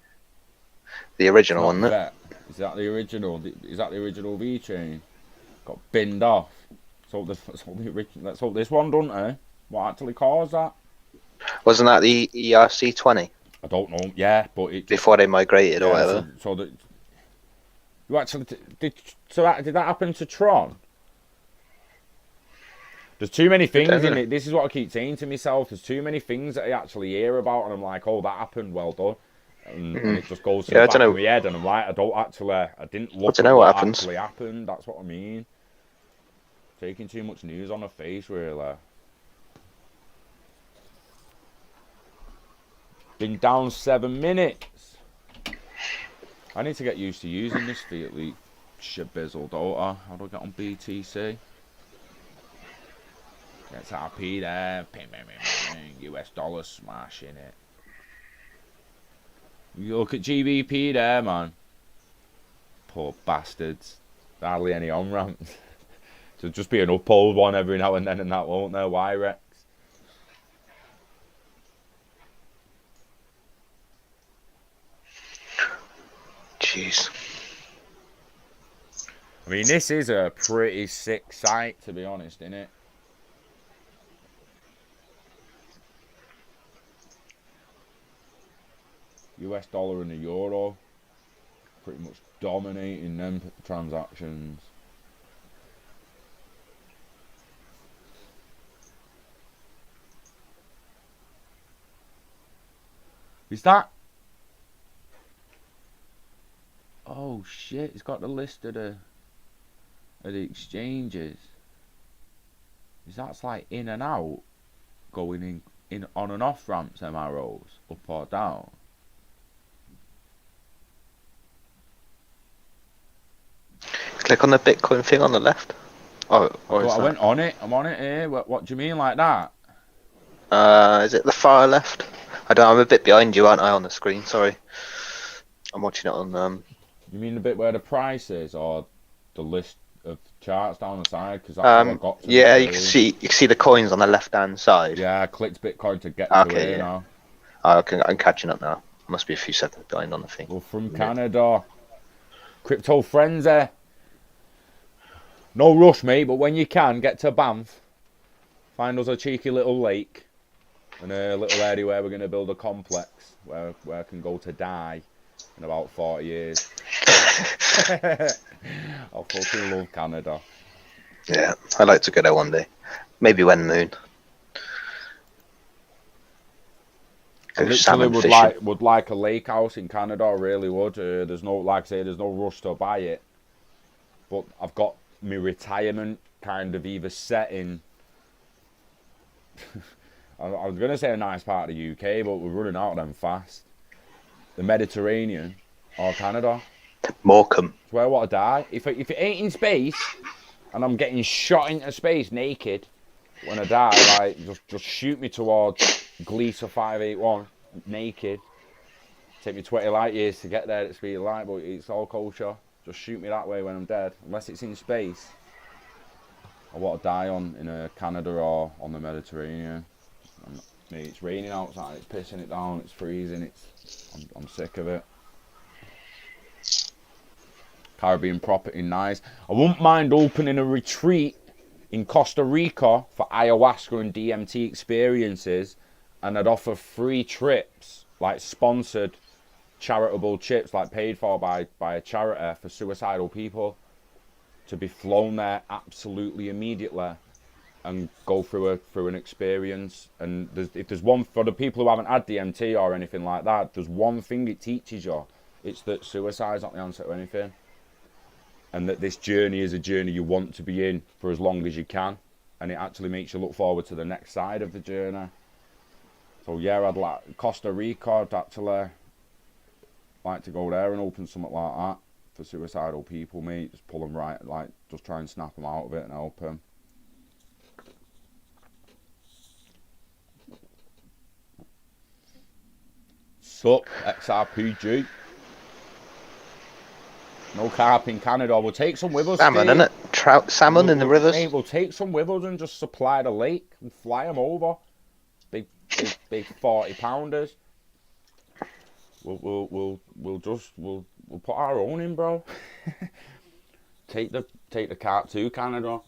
B: The original one, isn't it?
A: Is that the original? Is that the original V-chain? Got binned off. Let's hope this one, don't it? What actually caused that?
B: Wasn't that the ERC20?
A: I don't know. Yeah, but it
B: before they migrated or whatever.
A: So that you actually did that happen to Tron? There's too many things in it. This is what I keep saying to myself. There's too many things that I actually hear about, and I'm like, oh, that happened. Well done. And it just goes to the back of my head, and I'm like, I didn't look at what actually happened. That's what I mean. Taking too much news on the face, really. Been down 7 minutes. I need to get used to using this Fiat Leak shibizzle, don't I? How do I get on BTC? That's RP there. US dollar smashing it. You look at GBP there, man. Poor bastards. Hardly any on-ramps. There'll just be an uphold one every now and then, and that won't there. Why, Rex?
B: Jeez.
A: I mean, this is a pretty sick site, to be honest, innit? US dollar and the euro pretty much dominating them transactions. Is that? Oh shit! It's got the list of the exchanges. Is that's like in and out, going in on and off ramps, them arrows, up or down?
B: Click on the Bitcoin thing on the left. Oh,
A: I went on it. I'm on it here. What do you mean like that?
B: Is it the far left? I don't know, I'm a bit behind you, aren't I, on the screen? Sorry. I'm watching it on...
A: You mean the bit where the price is, or the list of charts down the side? Because that's how I got to
B: yeah, you can see the coins on the left-hand side.
A: Yeah, I clicked Bitcoin to get to it now.
B: Oh, okay, I'm catching up now. I must be a few seconds behind on the thing.
A: Well, from Canada. Crypto Frenzy. No rush, mate, but when you can, get to Banff. Find us a cheeky little lake. And a little area where we're going to build a complex where I can go to die in about 40 years. I fucking love Canada.
B: Yeah, I'd like to go there one day. Maybe when moon.
A: I literally would like a lake house in Canada, I really would. There's no, like I say, there's no rush to buy it. But I've got my retirement kind of either set in... I was going to say a nice part of the UK, but we're running out of them fast. The Mediterranean or Canada.
B: Morecambe.
A: It's where I want to die. If it ain't in space, and I'm getting shot into space naked when I die, like, just shoot me towards Gleaser 581 naked. Take me 20 light years to get there at speed of light, but it's all kosher. Just shoot me that way when I'm dead. Unless it's in space, I want to die in Canada or on the Mediterranean. Mate, it's raining outside, it's pissing it down, it's freezing, I'm sick of it. Caribbean property, nice. I wouldn't mind opening a retreat in Costa Rica for ayahuasca and DMT experiences, and I'd offer free trips, like sponsored charitable trips, like paid for by a charity for suicidal people, to be flown there absolutely immediately and go through an experience. And if there's one, for the people who haven't had DMT or anything like that, there's one thing it teaches you. It's that suicide's not the answer to anything. And that this journey is a journey you want to be in for as long as you can. And it actually makes you look forward to the next side of the journey. So yeah, I'd like Costa Rica, I'd actually like to go there and open something like that for suicidal people, mate. Just pull them right, like, just try and snap them out of it and help them. Sup, XRPG. No carp in Canada. We'll take some with us.
B: Salmon,
A: Steve.
B: innit? Trout, salmon in the rivers.
A: Mate, we'll take some with us and just supply the lake and fly them over. Big 40-pounders. We'll put our own in, bro. take the carp to Canada.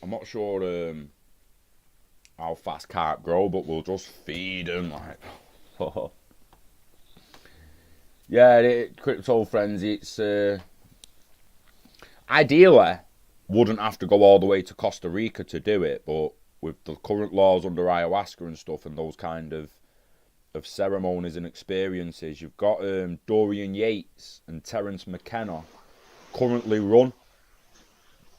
A: I'm not sure how fast carp grow, but we'll just feed them like. Yeah, Crypto Frenzy, it's ideally wouldn't have to go all the way to Costa Rica to do it, but with the current laws under ayahuasca and stuff and those kind of ceremonies and experiences, you've got Dorian Yates and Terence McKenna currently run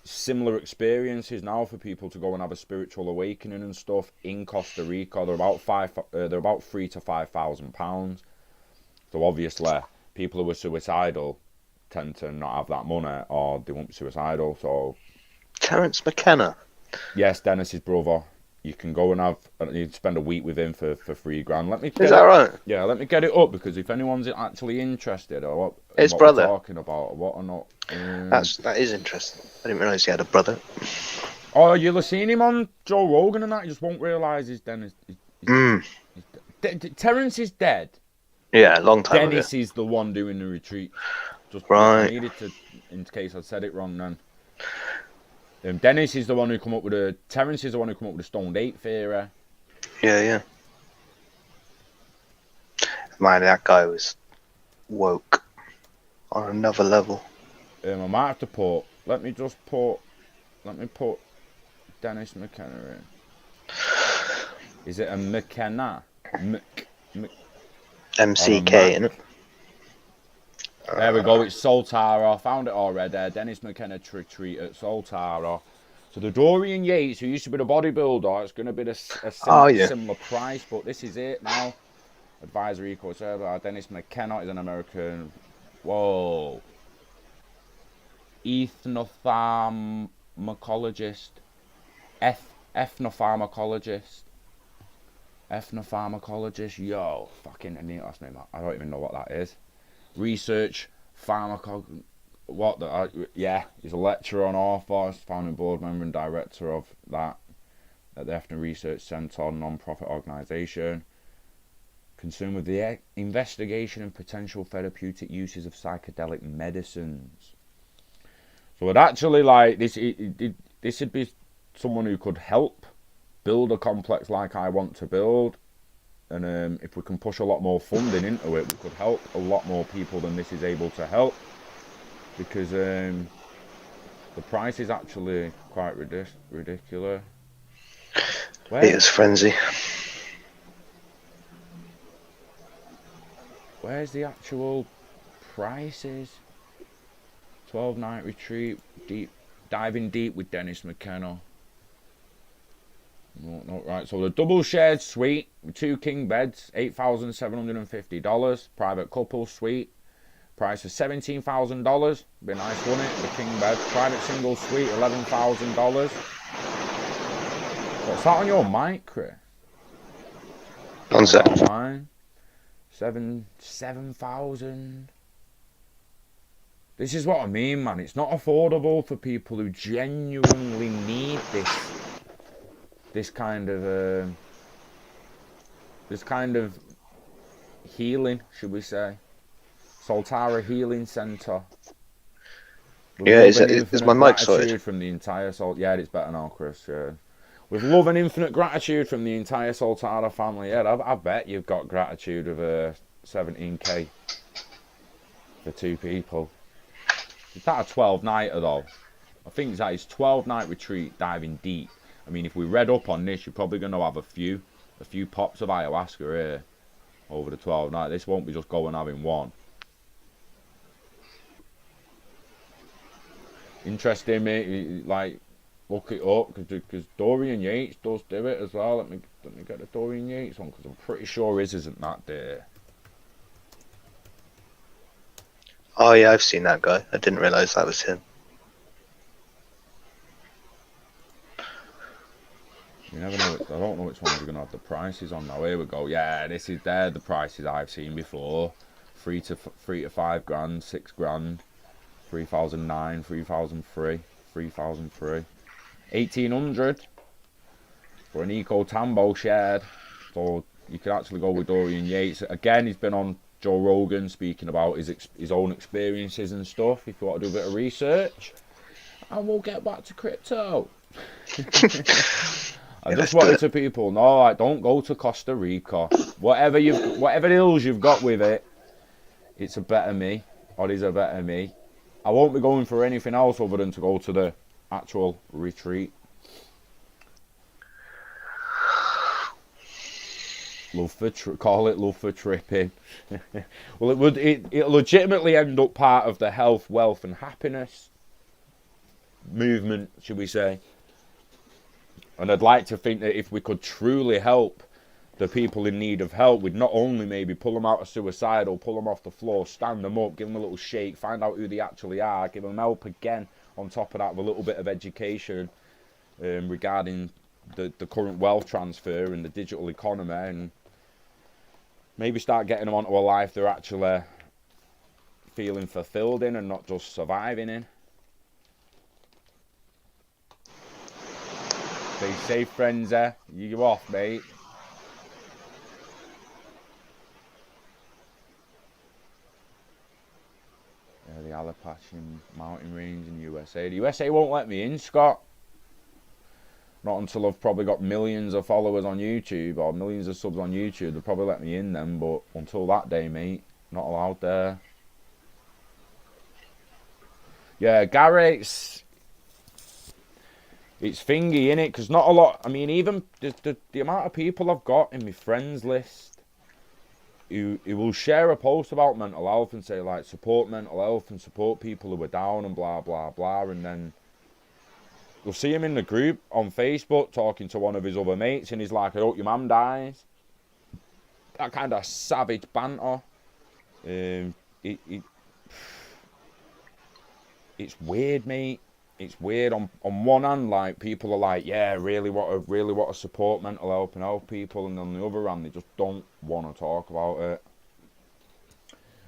A: similar experiences now for people to go and have a spiritual awakening and stuff in Costa Rica. They're about £3,000 to £5,000. So obviously, people who are suicidal tend to not have that money, or they won't be suicidal. So
B: Terence McKenna.
A: Yes, Dennis's brother. you can go and you spend a week with him for £3,000. Let me
B: Is that right?
A: Yeah, let me get it up, because if anyone's actually interested or what,
B: His
A: what
B: brother.
A: we're talking about or what or not.
B: That is interesting. I didn't realise he had a brother.
A: Oh, you'll have seen him on Joe Rogan and that. You just won't realise he's Dennis. Terence is dead.
B: Yeah, a long time ago.
A: Dennis is the one doing the retreat. Just
B: Right.
A: I needed to, in case I said it wrong then. Dennis is the one who come up with Terence is the one who come up with the Stoned Ape theory.
B: Yeah. Man, that guy was woke on another level.
A: I might have to put. Let me put Dennis McKenna in. Is it a McKenna?
B: MCK, innit?
A: There we go, it's Soltara. Found it already. Dennis McKenna retreat at Soltara. So the Dorian Yates, who used to be the bodybuilder, it's going to be a similar price, but this is it now. Advisory eco server. Dennis McKenna is an American. Whoa. Ethnopharmacologist. Ethnopharmacologist. Yo, fucking I need last name. I don't even know what that is. Research pharmacology. Yeah, he's a lecturer on author, founding board member and director of that at the Ethno Research Centre, non-profit organisation. Concerned with the investigation and potential therapeutic uses of psychedelic medicines. So it actually this would be someone who could help build a complex like I want to build. And if we can push a lot more funding into it, we could help a lot more people than this is able to help. Because the price is actually quite ridiculous.
B: Eater's frenzy.
A: Where's the actual prices? 12-night retreat, diving deep with Dennis McKenna. No, right. So the double shared suite with 2 king beds, $8,750. Private couple suite, price of $17,000. Be nice, wouldn't it? The king bed. Private single suite, $11,000. What's that on your mic, Chris?
B: On set.
A: Mine. 7,000. This is what I mean, man. It's not affordable for people who genuinely need this kind of healing, should we say? Soltara Healing Centre.
B: Yeah, is my mic sorted?
A: From the entire yeah, it's better now, Chris. Yeah. With love and infinite gratitude from the entire Soltara family. Yeah, I bet you've got gratitude of 17k for 2 people. Is that a 12-nighter though? I think that is 12-night retreat diving deep. I mean, if we read up on this, you're probably going to have a few pops of ayahuasca here over the 12 night. This won't be just going having one. Interesting, mate. Like, look it up because Dorian Yates does do it as well. Let me get the Dorian Yates one because I'm pretty sure his isn't that there.
B: Oh yeah, I've seen that guy. I didn't realise that was him.
A: You never know. I don't know which ones are going to have the prices on now. Here we go. Yeah, this is the prices I've seen before. 3 to 5 grand, 6 grand, 3,009, 3,003, 3,003, 1,800 for an Eco Tambo shared. So you could actually go with Dorian Yates. Again, he's been on Joe Rogan speaking about his own experiences and stuff. If you want to do a bit of research, and we'll get back to crypto. I just wanted to people know, like, don't go to Costa Rica. Whatever ills you've got with it, it's a better me, or is a better me. I won't be going for anything else other than to go to the actual retreat. Call it love for tripping. Well, it'll legitimately end up part of the health, wealth, and happiness movement, should we say? And I'd like to think that if we could truly help the people in need of help, we'd not only maybe pull them out of suicidal, pull them off the floor, stand them up, give them a little shake, find out who they actually are, give them help again on top of that with a little bit of education regarding the current wealth transfer and the digital economy, and maybe start getting them onto a life they're actually feeling fulfilled in and not just surviving in. Stay safe, friends. You off, mate. The Appalachian mountain range in the USA. The USA won't let me in, Scott. Not until I've probably got millions of followers on YouTube or millions of subs on YouTube. They'll probably let me in then, but until that day, mate, not allowed there. Yeah, Gary, it's thingy, innit? Because not a lot, I mean, even the amount of people I've got in my friends list who will share a post about mental health and say, like, support mental health and support people who are down and blah, blah, blah, and then you'll see him in the group on Facebook talking to one of his other mates, and he's like, I hope your mum dies. That kind of savage banter. It's weird, mate. It's weird. On one hand, like, people are like, yeah, really want to support mental health and help people, and on the other hand, they just don't want to talk about it.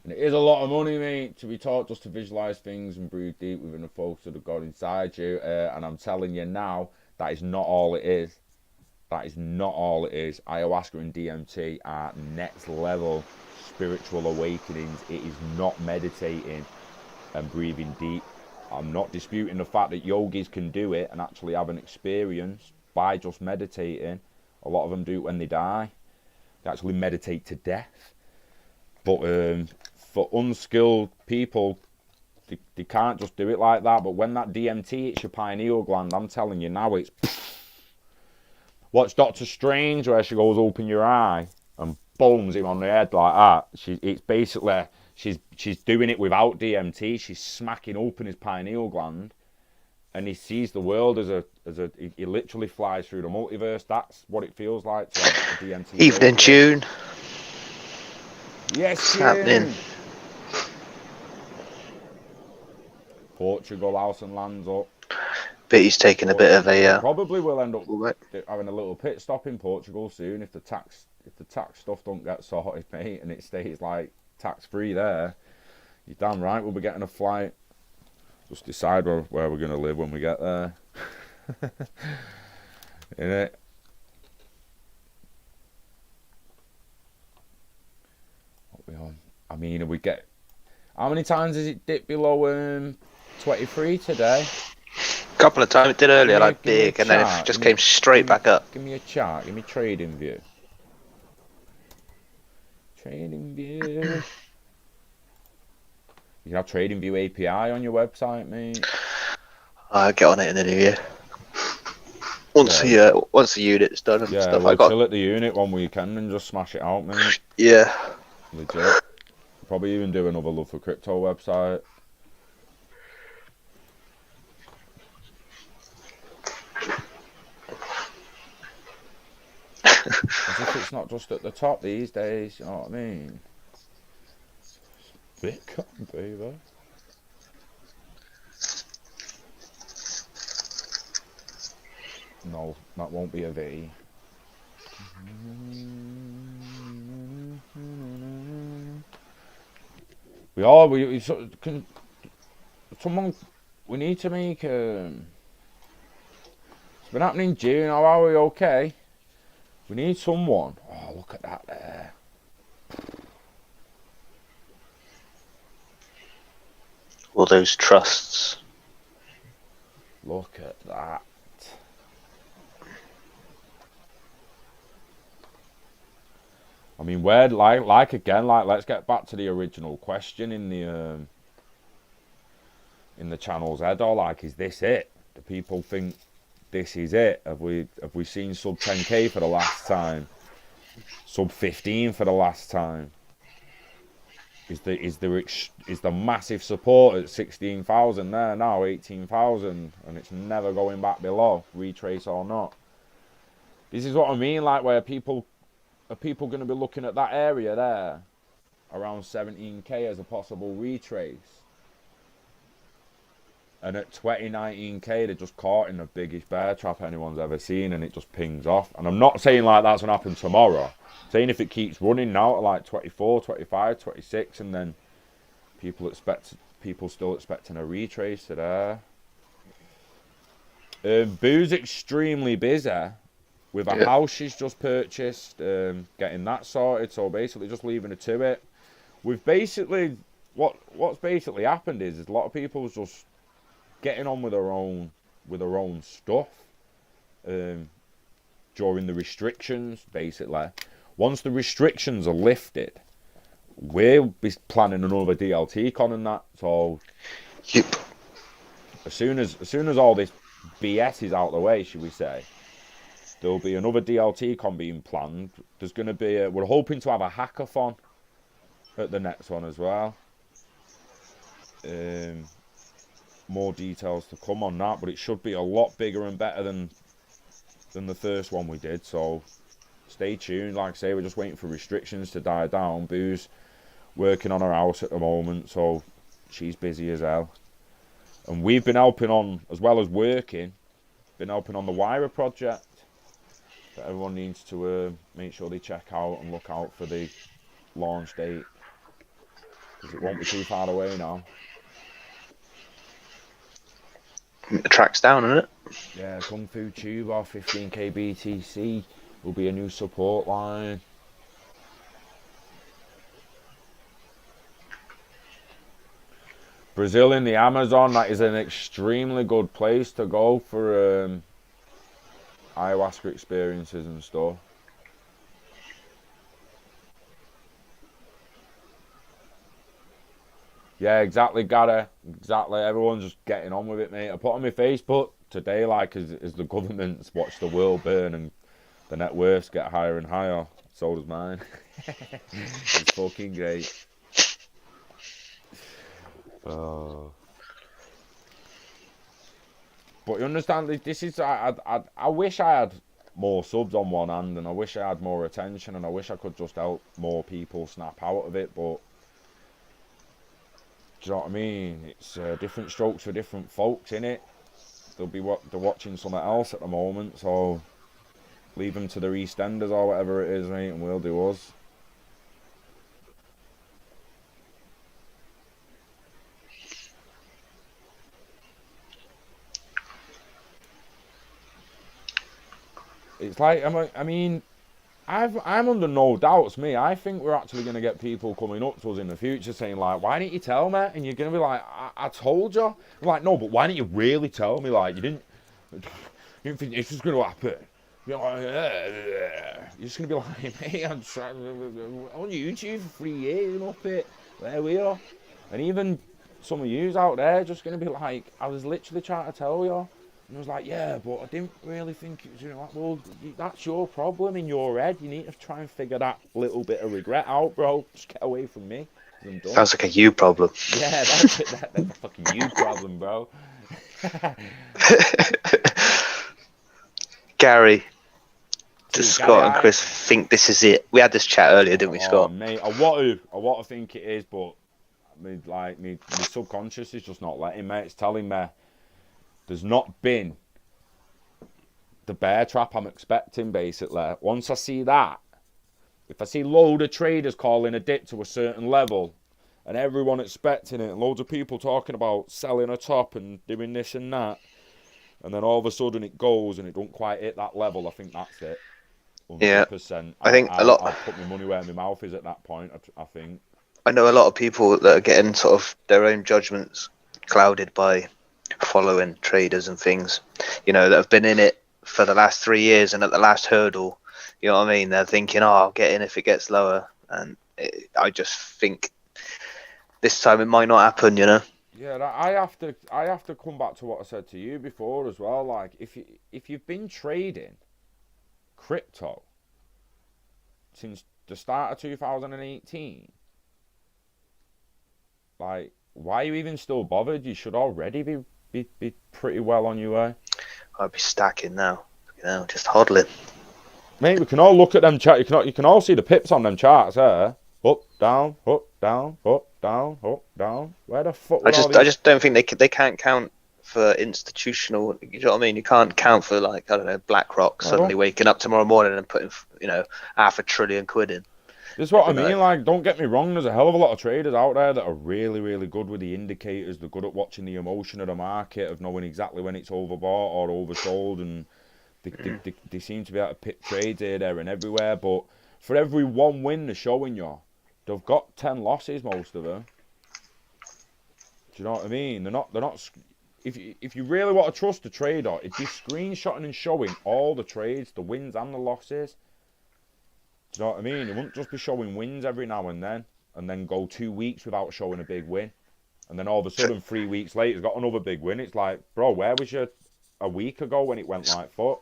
A: And it is a lot of money, mate, to be taught just to visualize things and breathe deep within the focus of the God inside you. And I'm telling you now, that is not all it is. That is not all it is. Ayahuasca and DMT are next level spiritual awakenings. It is not meditating and breathing deep. I'm not disputing the fact that yogis can do it and actually have an experience by just meditating. A lot of them do it when they die. They actually meditate to death. But for unskilled people, they can't just do it like that. But when that DMT hits your pineal gland, I'm telling you now, it's... Watch Doctor Strange, where she goes, open your eye, and bones him on the head like that. It's basically... She's doing it without DMT. She's smacking open his pineal gland, and he sees the world as a. He literally flies through the multiverse. That's what it feels like to have DMT.
B: Evening tune.
A: Yes,
B: happening.
A: Portugal, house and lands up.
B: But he's taking a bit of a.
A: Probably will end up having a little pit stop in Portugal soon if the tax stuff don't get sorted, mate, and it stays like tax-free there. You're damn right we'll be getting a flight. Just decide where we're going to live when we get there. Innit? What we on? I mean, we get... How many times has it dipped below 23 today?
B: A couple of times it did earlier, like big, and then it just came straight back up.
A: Give me a chart. Give me trading view. Trading view. You can have trading view API on your website, mate.
B: I'll get on it in the new year. Once the unit's done and stuff.
A: We'll chill at the unit one weekend and just smash it out, mate.
B: Yeah.
A: Legit. Probably even do another Love for Crypto website. As if it's not just at the top these days, you know what I mean? Bitcoin, baby. No, that won't be a V. We need to make it's been happening in June. How are we? Okay. We need someone. Oh, look at that there.
B: All those trusts.
A: Look at that. I mean, where, like again, let's get back to the original question in the channel's head. Or like, is this it? Do people think this is it? Have we seen sub 10k for the last time? Sub 15 for the last time? Is the massive support at 16,000 there now, 18,000, and it's never going back below, retrace or not? This is what I mean, like, where people are going to be looking at that area there, around 17k as a possible retrace. And at 2019k, they're just caught in the biggest bear trap anyone's ever seen, and it just pings off. And I'm not saying like that's going to happen tomorrow. I'm saying if it keeps running now at like 24, 25, 26, and then people still expecting a retrace to there. Boo's extremely busy with a house she's just purchased, getting that sorted. So basically just leaving her to it. We've basically, what's basically happened is a lot of people just getting on with their own stuff during the restrictions, basically. Once the restrictions are lifted, we'll be planning another DLT con and that. So as soon as all this BS is out of the way, should we say, there'll be another DLT con being planned. There's going to be we're hoping to have a hackathon at the next one as well. More details to come on that, but it should be a lot bigger and better than the first one we did. So stay tuned. Like I say, we're just waiting for restrictions to die down. Boo's working on her house at the moment, so she's busy as hell. And we've been helping on, as well as working, been helping on the Wire project that everyone needs to make sure they check out and look out for the launch date, because it won't be too far away now.
B: The track's down, isn't it?
A: Yeah, Kung Fu Tuber, 15k BTC will be a new support line. Brazil in the Amazon, that is an extremely good place to go for ayahuasca experiences and stuff. Yeah, exactly, Gary. Exactly. Everyone's just getting on with it, mate. I put on my Facebook today, like, as the governments watch the world burn and the net worths get higher and higher. So does mine. It's fucking great. Oh. But you understand, this is, I wish I had more subs on one hand, and I wish I had more attention, and I wish I could just help more people snap out of it, but do you know what I mean? It's different strokes for different folks, innit? They're watching something else at the moment, so leave them to the EastEnders or whatever it is, mate, and we'll do us. It's like, I mean, I'm under no doubts, me. I think we're actually going to get people coming up to us in the future saying, like, why didn't you tell me? And you're going to be like, I told you. I'm like, no, but why didn't you really tell me? Like, you didn't think this was going to happen. You're like, you're just going to be like, mate, I'm on YouTube for 3 years and up it. There we are. And even some of yous out there just going to be like, I was literally trying to tell you. And I was like, yeah, but I didn't really think it was, you know, like, well, that's your problem in your head. You need to try and figure that little bit of regret out, bro. Just get away from me.
B: Sounds like a you problem.
A: Yeah, that's it. That's a fucking you problem, bro.
B: Gary, does Scott and Chris think this is it? We had this chat earlier, didn't we, Scott?
A: Mate, I want to think it is, but I mean, like, my subconscious is just not letting me. It's telling me there's not been the bear trap I'm expecting, basically. Once I see that, if I see load of traders calling a dip to a certain level and everyone expecting it, and loads of people talking about selling a top and doing this and that, and then all of a sudden it goes and it don't quite hit that level, I think that's it. 100%.
B: Yeah, I think a lot.
A: I'll put my money where my mouth is at that point, I think.
B: I know a lot of people that are getting sort of their own judgments clouded by following traders and things, you know, that have been in it for the last 3 years, and at the last hurdle, you know what I mean, they're thinking, oh, I'll get in if it gets lower, and I just think this time it might not happen, you know.
A: Yeah, I have to come back to what I said to you before as well. Like, if you've been trading crypto since the start of 2018, like, why are you even still bothered? You should already be pretty well on your way.
B: I'd be stacking now, you know, just hodling.
A: Mate, we can all look at them charts. You can all see the pips on them charts there. Up, down, up, down, up, down, up, down. Where the fuck?
B: I just don't think they can't count for institutional. You know what I mean? You can't count for, like, I don't know, BlackRock suddenly waking up tomorrow morning and putting, you know, £500 billion in.
A: This is what I mean. Like, don't get me wrong. There's a hell of a lot of traders out there that are really, really good with the indicators. They're good at watching the emotion of the market, of knowing exactly when it's overbought or oversold, and they seem to be able to pick trades here, there, and everywhere. But for every one win they're showing you, they've got 10 losses, most of them. Do you know what I mean? They're not. If you really want to trust a trader, it'd be screenshotting and showing all the trades, the wins and the losses. Do you know what I mean? It wouldn't just be showing wins every now and then go 2 weeks without showing a big win. And then all of a sudden, 3 weeks later, it's got another big win. It's like, bro, where was you a week ago when it went like foot?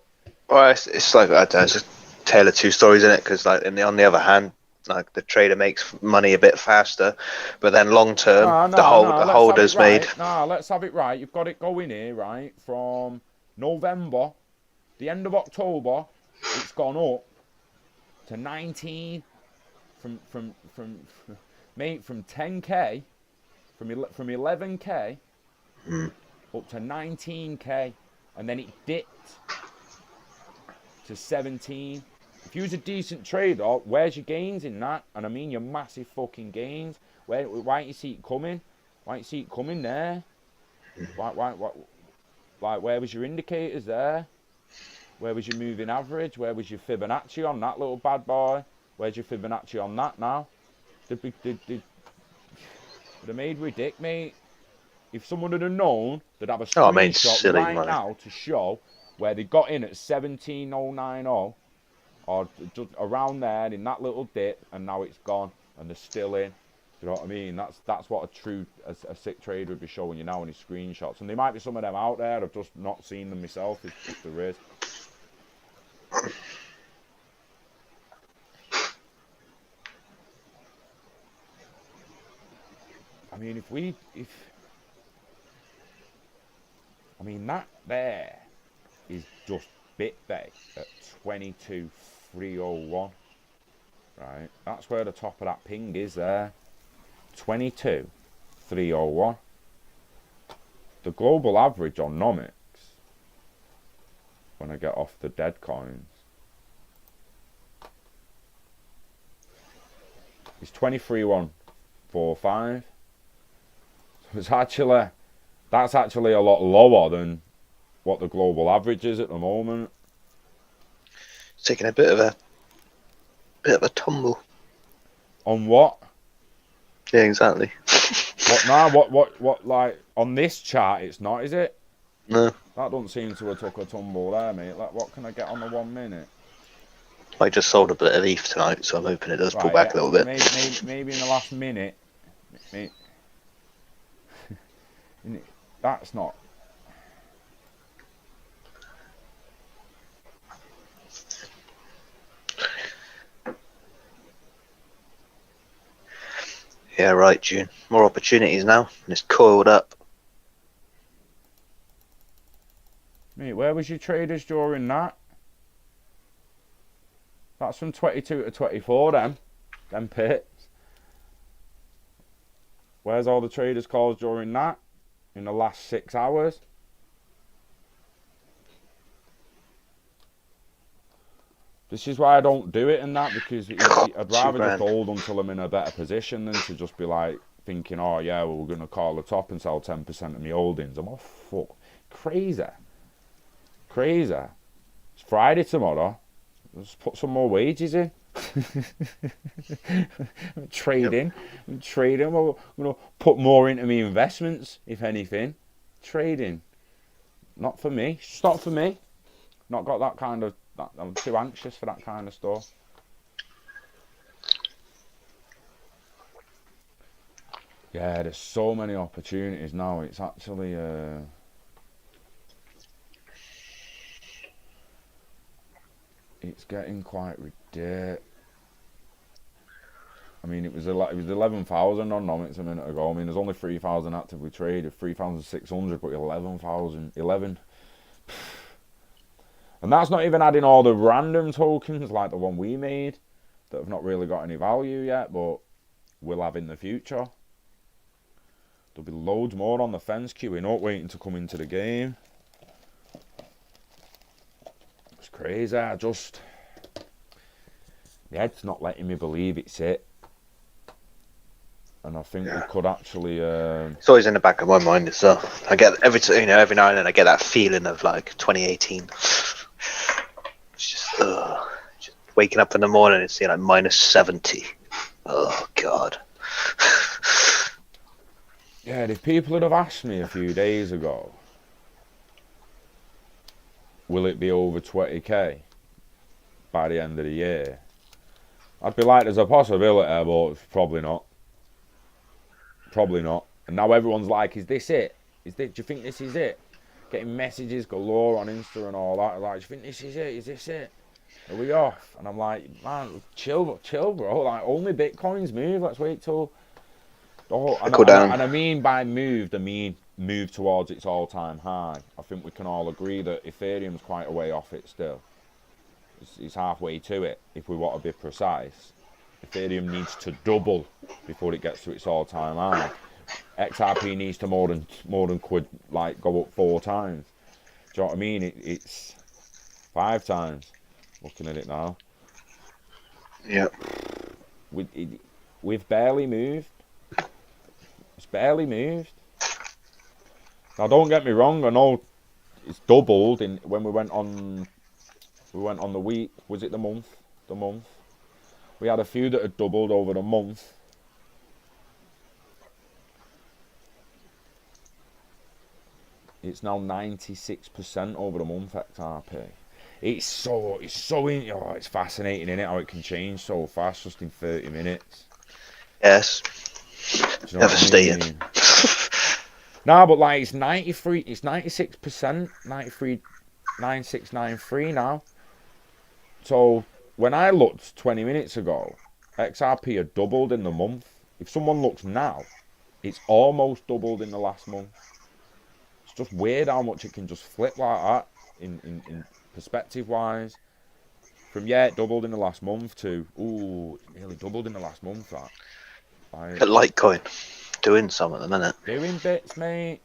B: Well, it's like, I don't know, it's a tale of two stories, isn't it? Because, like, on the other hand, like, the trader makes money a bit faster, but then long term, the holder's made.
A: Nah, let's have it right. You've got it going here, right? From November, the end of October, it's gone up to 19 from 10k, from 11k up to 19k, and then it dipped to 17. If you was a decent trader, where's your gains in that? And I mean your massive fucking gains. Why don't you see it coming? Why don't you see it coming there? Why, like, where was your indicators there? Where was your moving average? Where was your Fibonacci on that little bad boy? Where's your Fibonacci on that now? They'd made ridiculous, mate. If someone had known, they'd have a screenshot right now to show where they got in at 17,090 or just around there in that little dip, and now it's gone and they're still in. Do you know what I mean? That's what a sick trader would be showing you now in his screenshots. And there might be some of them out there. I've just not seen them myself. If there is. I mean, that there is just BitBay at 22,301, right? That's where the top of that ping is there, 22,301. The global average on Nomics, when I get off the dead coins, is 23,145. So that's actually a lot lower than what the global average is at the moment.
B: It's taking a bit of a tumble.
A: On what?
B: Yeah, exactly.
A: What now? What? Like, on this chart, it's not, is it?
B: No.
A: That doesn't seem to have took a tumble there, mate. Like, what can I get on the 1 minute?
B: I just sold a bit of ETH tonight, so I'm hoping it does pull back a little bit.
A: Maybe in the last minute. That's not.
B: Yeah, right, June. More opportunities now, and it's coiled up.
A: Mate, where was your traders during that? That's from 22 to 24, them pits. Where's all the traders' calls during that? In the last 6 hours? This is why I don't do it and that, because I'd rather just hold until I'm in a better position than to just be like thinking, oh yeah, well, we're going to call the top and sell 10% of my holdings. I'm all fuck. Crazy. It's Friday tomorrow. Let's put some more wages in. I'm trading. I'm going to put more into my investments, if anything. Trading. Not for me. It's not for me. Not got that kind of... I'm too anxious for that kind of stuff. Yeah, there's so many opportunities now. It's actually... it's getting quite ridiculous. I mean, it was 11,000 on Nomics a minute ago. I mean, there's only 3,000 actively traded, 3,600, but 11. And that's not even adding all the random tokens like the one we made that have not really got any value yet, but will have in the future. There'll be loads more on the fence queuing up, waiting to come into the game. It's crazy. The head's not letting me believe it's it. And I think we could actually...
B: It's always in the back of my mind as well. I get every now and then I get that feeling of like 2018. It's just waking up in the morning and seeing like -70. Oh God.
A: Yeah, if people had have asked me a few days ago, will it be over 20k by the end of the year? I'd be like, there's a possibility, but probably not. Probably not. And now everyone's like, is this it? Do you think this is it? Getting messages galore on Insta and all that. Like, do you think this is it? Is this it? Are we off? And I'm like, man, chill, bro. Like, only Bitcoins move. Let's wait till... And I mean by moved, I mean move towards its all-time high. I think we can all agree that Ethereum's quite a way off it still. It's halfway to it, if we want to be precise. Ethereum needs to double before it gets to its all-time high. XRP needs to more than like go up 4 times. Do you know what I mean? It's 5 times. Looking at it now.
B: Yeah.
A: We've barely moved. It's barely moved. Now, don't get me wrong. I know it's doubled when we went on. We went on the week. Was it the month? The month. We had a few that had doubled over the month. It's now 96% over the month XRP. It's fascinating, isn't it? How it can change so fast, just in 30 minutes.
B: Yes. Devastating.
A: Nah, but like it's 93. It's 96%. 93, 9693 now. So when I looked 20 minutes ago, XRP had doubled in the month. If someone looks now, it's almost doubled in the last month. It's just weird how much it can just flip like that in perspective-wise. From, it doubled in the last month to, it nearly doubled in the last month, that.
B: At Litecoin, doing some at the minute.
A: Doing bits, mate.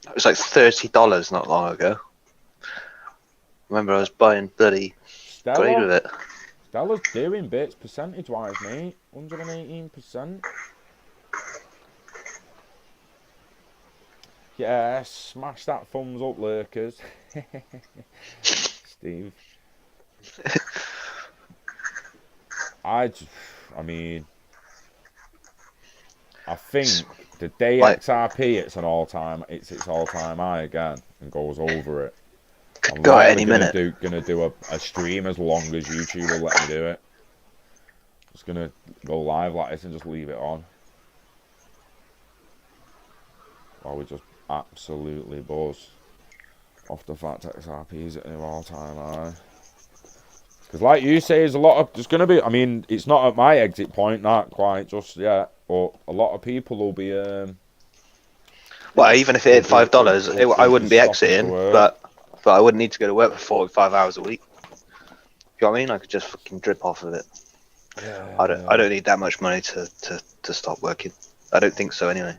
B: It was like $30 not long ago. Remember, I was buying bloody grade with it.
A: Stella's doing bits percentage-wise, mate. 118%. Yeah, smash that thumbs up, lurkers. Steve. I think the day XRP it's its all-time high again and goes over it. I'm gonna do a stream as long as YouTube will let me do it. Just gonna go live like this and just leave it on. While we just absolutely buzz off the fact XRP is at an all-time high. Because like you say, there's going to be, I mean, it's not at my exit point, not quite just yet, but a lot of people will be...
B: well, even if it hit $5, I wouldn't be exiting, but I wouldn't need to go to work for 45 hours a week. You know what I mean? I could just fucking drip off of it. Yeah, I don't need that much money to stop working. I don't think so anyway.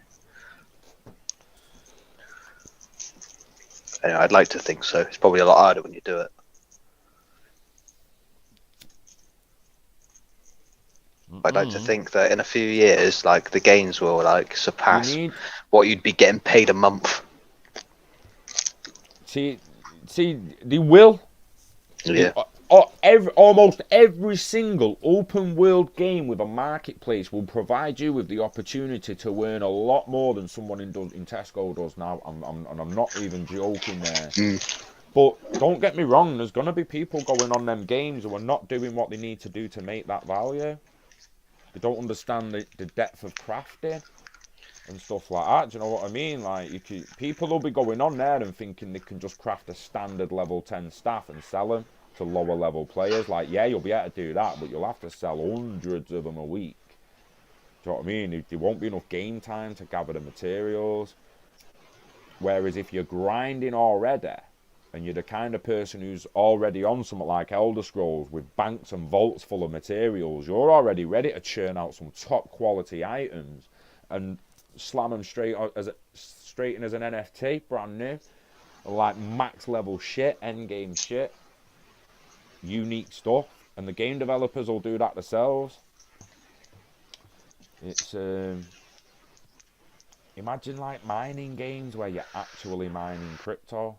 B: Anyway, I'd like to think so. It's probably a lot harder when you do it. I'd like to think that in a few years, like the gains will like surpass what you'd be getting paid a month.
A: See, they will.
B: Yeah.
A: Almost every single open world game with a marketplace will provide you with the opportunity to earn a lot more than someone in Tesco does now. I'm not even joking there. But don't get me wrong, there's going to be people going on them games who are not doing what they need to do to make that value. They don't understand the depth of crafting and stuff like that. Do you know what I mean? Like, people will be going on there and thinking they can just craft a standard level 10 staff and sell them to lower level players. Like, yeah, you'll be able to do that, but you'll have to sell hundreds of them a week. Do you know what I mean? There won't be enough game time to gather the materials. Whereas if you're grinding already, and you're the kind of person who's already on something like Elder Scrolls with banks and vaults full of materials, you're already ready to churn out some top quality items. And slam them straight in as an NFT, brand new, like max level shit, end game shit, unique stuff, and the game developers will do that themselves. It's imagine like mining games where you're actually mining crypto.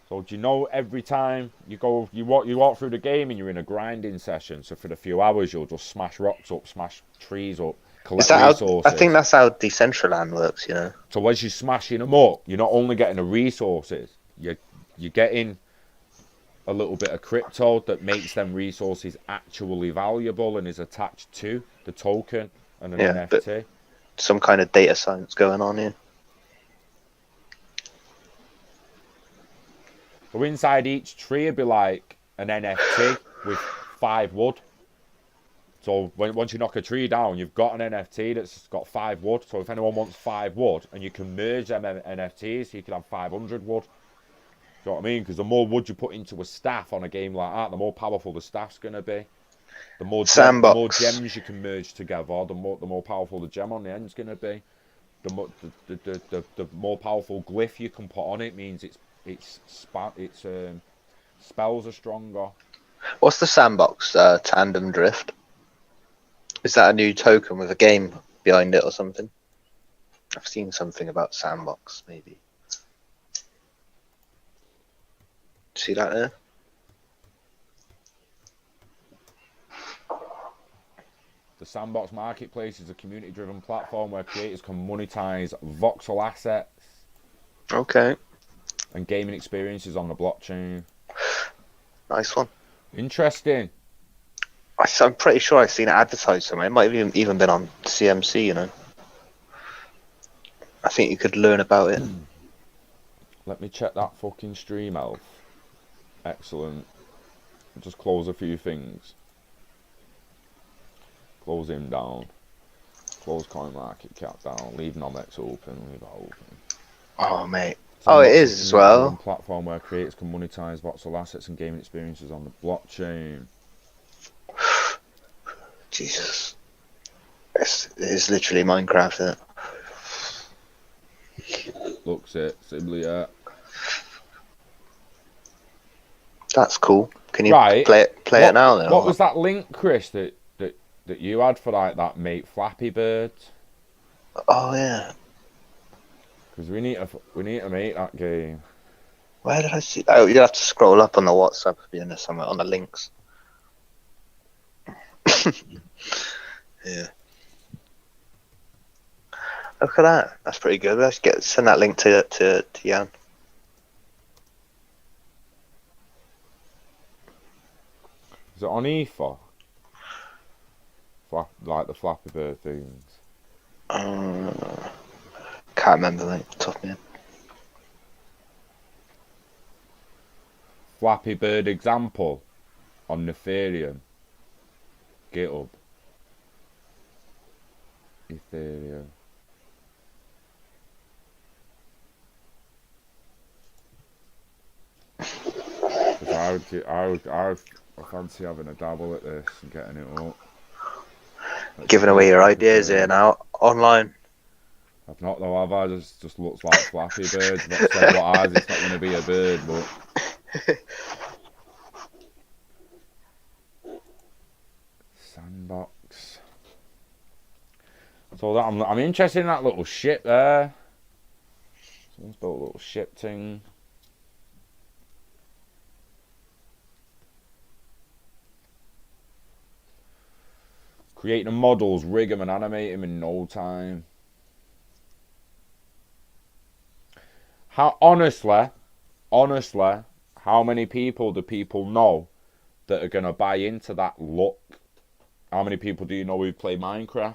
A: So do you know every time you walk through the game and you're in a grinding session, so for the few hours you'll just smash rocks up, smash trees up, collect resources.
B: I think that's how Decentraland works, you know.
A: So as you're smashing them up, you're not only getting the resources, you're getting a little bit of crypto that makes them resources actually valuable and is attached to the token and an NFT.
B: Some kind of data science going on here.
A: So inside each tree would be like an NFT with 5 wood. So once you knock a tree down, you've got an NFT that's got 5 wood. So if anyone wants 5 wood, and you can merge them NFTs, you can have 500 wood. Do you know what I mean? Because the more wood you put into a staff on a game like that, the more powerful the staff's going to be. The more gems you can merge together, the more powerful the gem on the end's going to be. The more powerful glyph you can put on it means spells are stronger.
B: What's the Sandbox tandem drift? Is that a new token with a game behind it or something? I've seen something about Sandbox, maybe. See that there?
A: The Sandbox Marketplace is a community-driven platform where creators can monetize voxel assets.
B: Okay.
A: And gaming experiences on the blockchain.
B: Nice one.
A: Interesting.
B: I'm pretty sure I've seen it advertised somewhere. It might have even been on CMC, you know. I think you could learn about it.
A: Let me check that fucking stream, Elf. Excellent. Just close a few things. Close him down. Close CoinMarketCap down. Leave Nomex open. Leave it open.
B: Oh, mate. Oh, it is as well.
A: A platform where creators can monetize voxel assets and gaming experiences on the blockchain.
B: Jesus. It is literally Minecraft, isn't it?
A: Looks it. Simply, yeah.
B: That's cool. Can you play it now then?
A: What was that link, Chris, that you had for like that mate Flappy Bird?
B: Oh yeah.
A: Because we need to make that game.
B: Where did I see? Oh, you have to scroll up on the WhatsApp, be in there somewhere on the links. Yeah. Look at that. That's pretty good. Let's send that link to Jan.
A: Is it on Ether? Like the Flappy Bird things.
B: Can't remember, mate. Top man.
A: Flappy Bird example on Ethereum. GitHub. Ethereum. I fancy having a dabble at this and getting it up.
B: Giving away your ideas here now, online.
A: I've not though, have I? Just looks like Flappy Bird. Not said what ours, it's not going to be a bird, but... Sandbox. So that I'm interested in that little ship there. Someone's built a little ship thing. Create the models, rig them and animate them in no time. How honestly, how many people do people know that are going to buy into that look? How many people do you know who play Minecraft?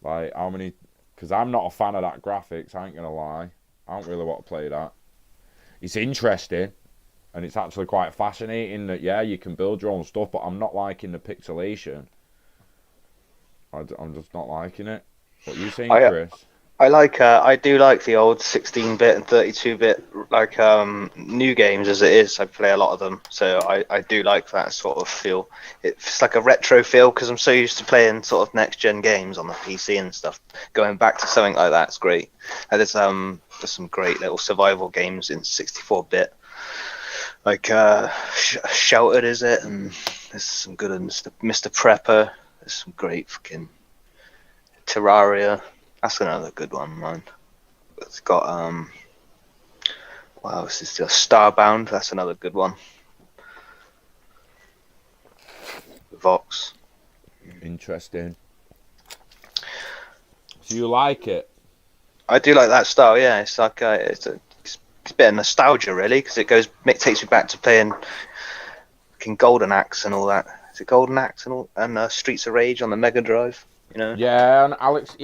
A: Like, how many? Because I'm not a fan of that graphics, I ain't going to lie. I don't really want to play that. It's interesting, and it's actually quite fascinating that, yeah, you can build your own stuff, but I'm not liking the pixelation. I'm just not liking it. What are you saying, Chris?
B: I do like the old 16-bit and 32-bit like new games as it is. I play a lot of them, so I do like that sort of feel. It's like a retro feel because I'm so used to playing sort of next gen games on the PC and stuff. Going back to something like that's great. And there's some great little survival games in 64-bit, like Sheltered is it, and there's some good ones. Mr. Prepper. There's some great fucking Terraria. That's another good one, man. It's got what else is there? Starbound. That's another good one. Vox.
A: Interesting. So you like it?
B: I do like that style. Yeah, it's like it's a bit of nostalgia really because it takes me back to playing fucking Golden Axe and all that. Is it Golden Axe and Streets of Rage on the Mega Drive? You know.
A: Yeah, and Alex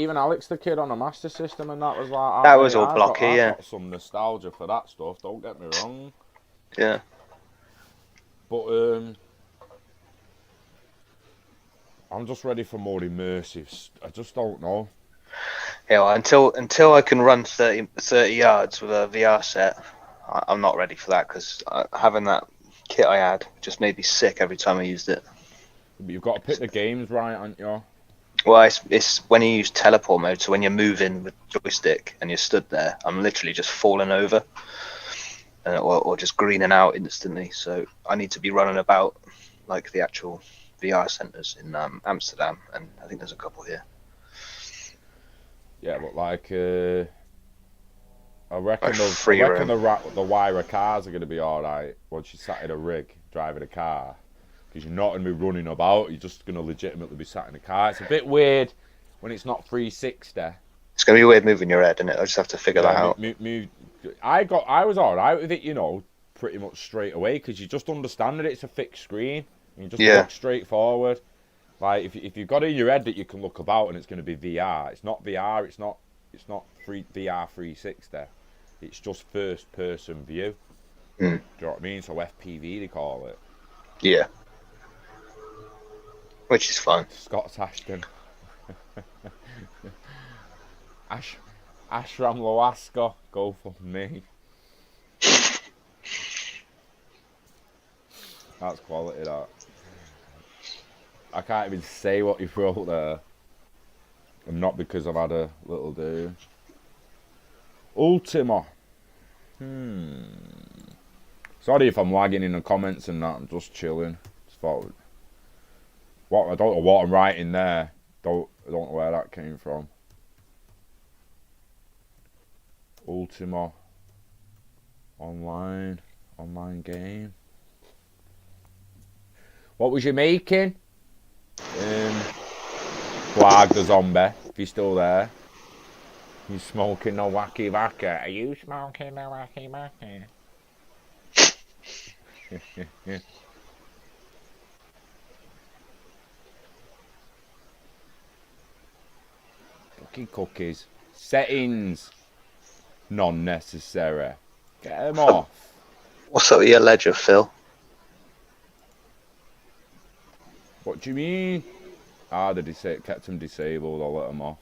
A: the Kid on a Master System, and that was like
B: that was all blocky.
A: I've got some nostalgia for that stuff. Don't get me wrong.
B: Yeah.
A: But I'm just ready for more immersive. I just don't know.
B: Yeah, well, until I can run 30 yards with a VR set, I'm not ready for that because having that kit I had just made me sick every time I used it.
A: But you've got to pick the games right, haven't you?
B: Well, it's when you use teleport mode, so when you're moving with joystick and you're stood there, I'm literally just falling over or just greening out instantly. So I need to be running about like the actual VR centres in Amsterdam, and I think there's a couple here.
A: Yeah, but like I reckon
B: Like
A: the wire cars are going to be all right once you sat in a rig driving a car. Because you're not going to be running about, you're just going to legitimately be sat in a car. It's a bit weird when it's not 360.
B: It's going to be weird moving your head, isn't it? I just have to figure that out.
A: I was alright with it, you know, pretty much straight away, because you just understand that it's a fixed screen. And you just look straight forward. Like, if you've got in your head that you can look about and it's going to be VR, it's not VR, it's not VR 360. It's just first person view. Do you know what I mean? So FPV they call it.
B: Yeah. Which is fun.
A: Scott's Ashton. Ashram Loaska, go for me. That's quality, that. I can't even say what you wrote there. And not because I've had a little do. Ultima. Sorry if I'm lagging in the comments and that. I'm just chilling. Just thought... I don't know what I'm writing there. I don't know where that came from. Ultima online game. What was you making? Flag the zombie. If you're still there. You smoking no wacky wacky? Are you smoking no wacky wacky? Cookies. Settings. Non-necessary. Get them off.
B: What's up with your ledger, Phil?
A: What do you mean? They kept them disabled. I'll let them off.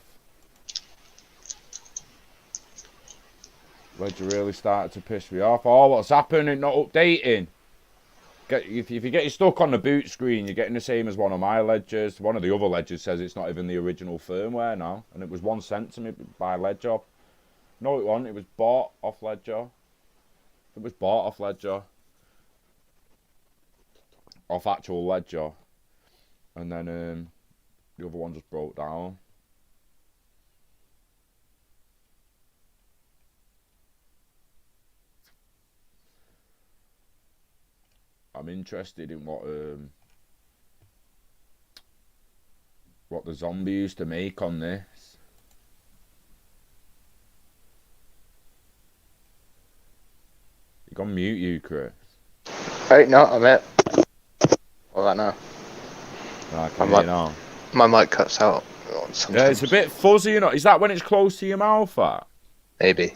A: Ledger really started to piss me off. Oh, what's happening? Not updating. If you're getting stuck on the boot screen, you're getting the same as one of my ledgers. One of the other ledgers says it's not even the original firmware now. And it was one sent to me by Ledger. No, it wasn't. It was bought off Ledger. It was bought off Ledger. Off actual Ledger. And then the other one just broke down. I'm interested in what the zombie used to make on this. You gone mute, you, Chris?
B: Hey, no, I'm it. What about now?
A: I can hear now.
B: My mic cuts out.
A: Yeah, it's a bit fuzzy, you know. Is that when it's close to your mouth, that?
B: Maybe.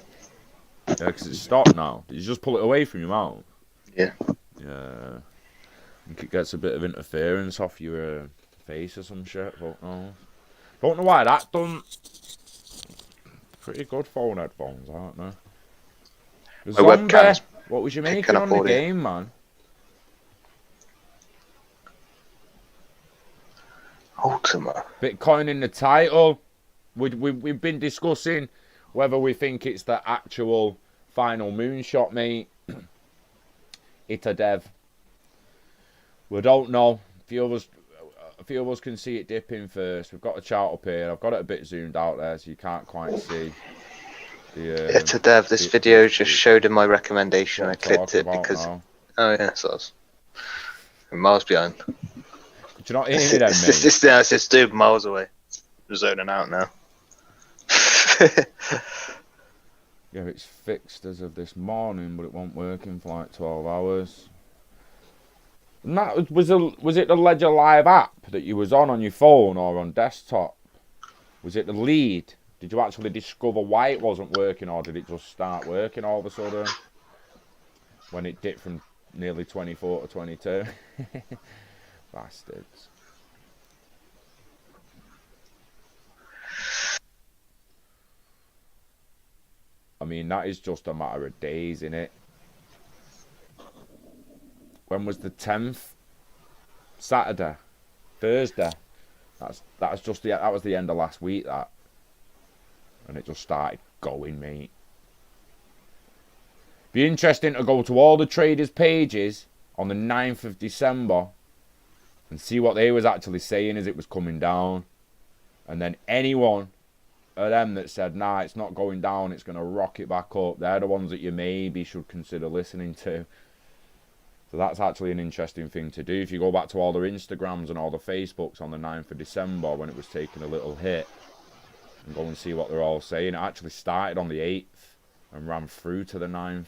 A: Yeah, because it's stopped now. Did you just pull it away from your mouth?
B: Yeah.
A: Yeah. I think it gets a bit of interference off your face or some shit. Don't know. Don't know why that done. pretty good phone headphones, aren't they? The
B: My webcam's
A: what was you
B: picking
A: making
B: up
A: on the
B: audio.
A: game, man?
B: Ultima.
A: Bitcoin in the title. We've been discussing whether we think it's the actual final moonshot, mate. It's a dev. We don't know. A few of us can see it dipping first. We've got a chart up here. I've got it a bit zoomed out there, so you can't quite see.
B: It's a dev. This video just showed in my recommendation. I clicked it because.
A: Now.
B: Oh yeah, so I'm miles behind.
A: Could you not hear me then, mate?
B: It's just 2 miles away. I'm zoning out now.
A: Yeah, it's fixed as of this morning, but it won't working for like 12 hours. And that was it the Ledger Live app that you was on your phone or on desktop? Was it the lead? Did you actually discover why it wasn't working, or did it just start working all of a sudden when it dipped from nearly 24 to 22? Bastards. I mean, that is just a matter of days, innit? When was the 10th? Saturday, Thursday. That was the end of last week, that, and it just started going, mate. Be interesting to go to all the traders' pages on the 9th of December and see what they was actually saying as it was coming down, and then anyone of them that said, nah, it's not going down, it's going to rocket back up, they're the ones that you maybe should consider listening to. So that's actually an interesting thing to do. If you go back to all their Instagrams and all the Facebooks on the 9th of December when it was taking a little hit, and go and see what they're all saying. It actually started on the 8th and ran through to the 9th.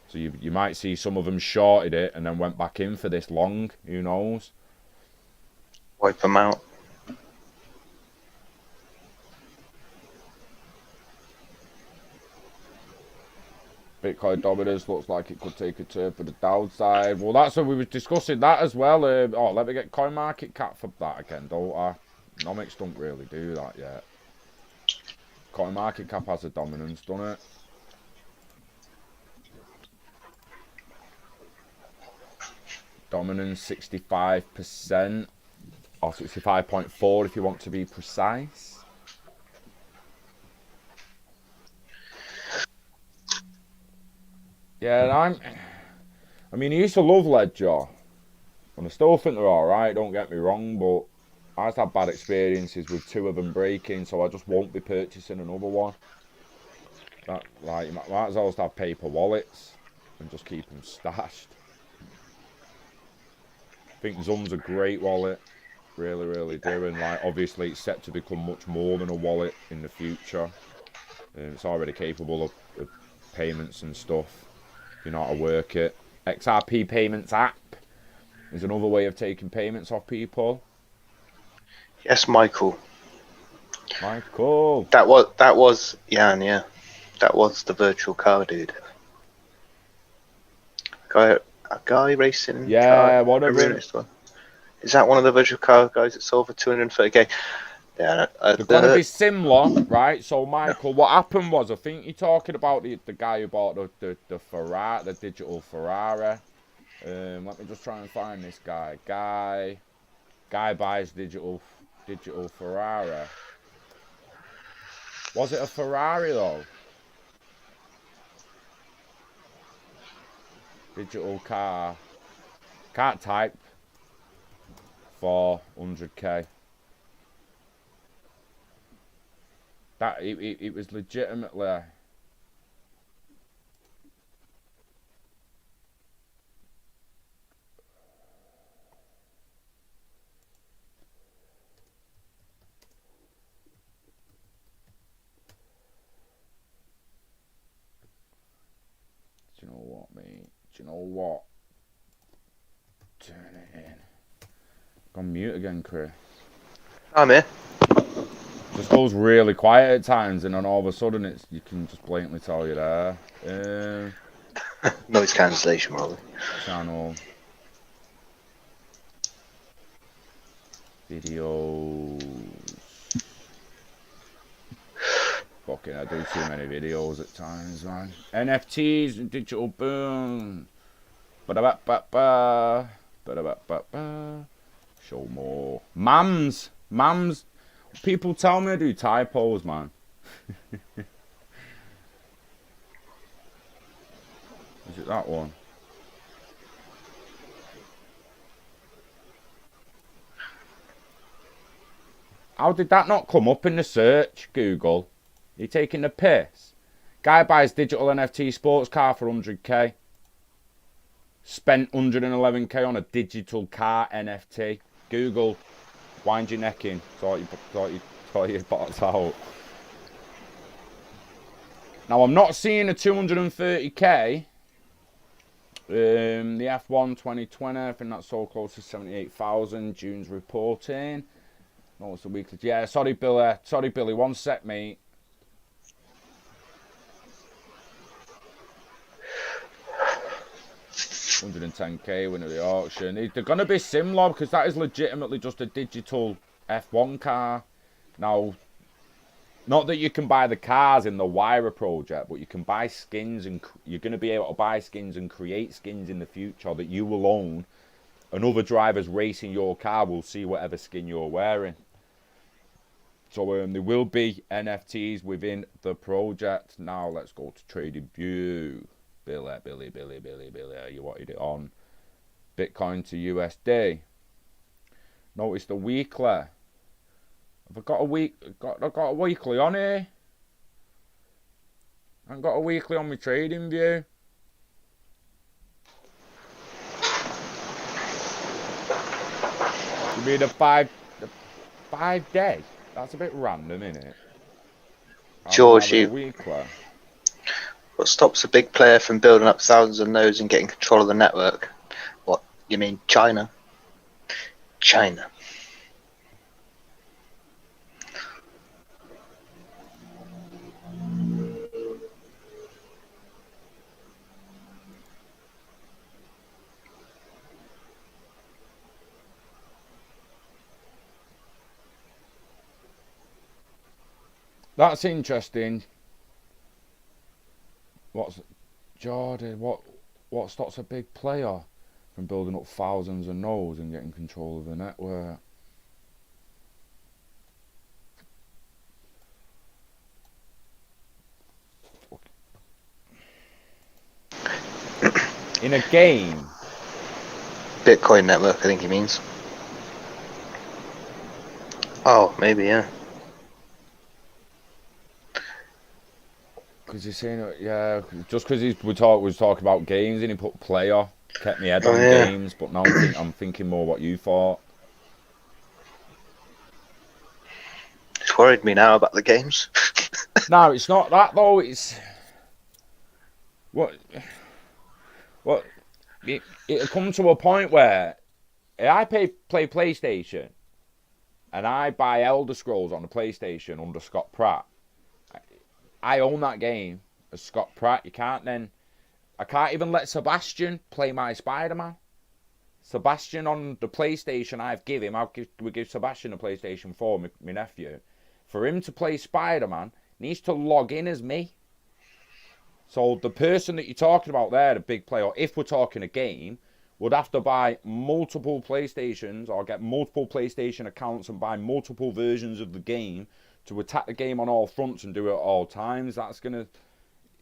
A: So you might see some of them shorted it and then went back in for this long. Who knows?
B: Wipe them out.
A: Bitcoin dominance looks like it could take a turn for the downside. Well, that's what we were discussing that as well. Let me get CoinMarketCap for that again, don't I? Nomics don't really do that yet. CoinMarketCap has a dominance, doesn't it? Dominance 65%, or 65.4 if you want to be precise. Yeah, I mean, I used to love Ledger, and I still think they're alright, don't get me wrong, but I just had bad experiences with 2 of them breaking, so I just won't be purchasing another one. You might as well just have paper wallets and just keep them stashed. I think Zoom's a great wallet, really, really do, and obviously it's set to become much more than a wallet in the future. It's already capable of payments and stuff. You know how to work it. XRP Payments app is another way of taking payments off people.
B: Yes, Michael.
A: Michael.
B: That was Jan, yeah. That was the virtual car dude. A guy racing.
A: Yeah,
B: car,
A: one of them.
B: Is that one of the virtual car guys that sold for 230k? Yeah,
A: they're going to be similar, right? So, Michael, what happened was, I think you're talking about the guy who bought the Ferrari, the digital Ferrari. Let me just try and find this guy. Guy buys digital Ferrari. Was it a Ferrari though? Digital car. Can't type. 400k. That it was legitimately. Do you know what, mate? Do you know what? Turn it in. Gone mute again, Chris.
B: I'm here.
A: Just goes really quiet at times, and then all of a sudden you can just blatantly tell you're there.
B: Noise cancellation, probably.
A: Channel. Videos. Fucking, I do too many videos at times, man. NFTs and digital boom. Ba-da-ba-ba-ba. Ba-da-ba-ba-ba. Show more. Mams. People tell me I do typos, man. Is it that one? How did that not come up in the search, Google? Are you taking the piss? Guy buys digital NFT sports car for 100k. Spent 111k on a digital car NFT. Google, wind your neck in. Thought you bots out. Now I'm not seeing a 230k. The F1 2020, I think that's so close to 78,000. June's reporting. No, it's the weekly. Yeah, sorry, Billy. Sorry, Billy. One sec, mate. 110k winner of the auction. They're going to be similar because that is legitimately just a digital F1 car. Now, not that you can buy the cars in the Wire project, but you can buy skins, and you're going to be able to buy skins and create skins in the future that you will own. And other drivers racing your car will see whatever skin you're wearing. So there will be NFTs within the project. Now let's go to Trading View. Billy, you wanted it on. Bitcoin to USD. Notice the weekly. Have I got a week? I've got a weekly on here. I've got a weekly on my Trading View. You mean the 5 day? That's a bit random, isn't it?
B: George,
A: weekly.
B: What stops a big player from building up thousands of nodes and getting control of the network? What, you mean China? China.
A: That's interesting. What's Jordan? What stops a big player from building up thousands of nodes and getting control of the network? In a game.
B: Bitcoin network, I think he means. Oh, maybe, yeah.
A: Because he's saying, yeah, just because was talking about games and he put player, kept me head on games, but now I'm thinking more what you thought.
B: It's worried me now about the games.
A: No, it's not that though. It's it'll come to a point where if I play PlayStation and I buy Elder Scrolls on the PlayStation under Scott Pratt, I own that game as Scott Pratt. I can't even let Sebastian play my Spider-Man. Sebastian on the PlayStation I've give him, we give Sebastian a PlayStation 4, my nephew. For him to play Spider-Man, needs to log in as me. So the person that you're talking about there, the big player, if we're talking a game, would have to buy multiple PlayStations or get multiple PlayStation accounts and buy multiple versions of the game to attack the game on all fronts and do it at all times.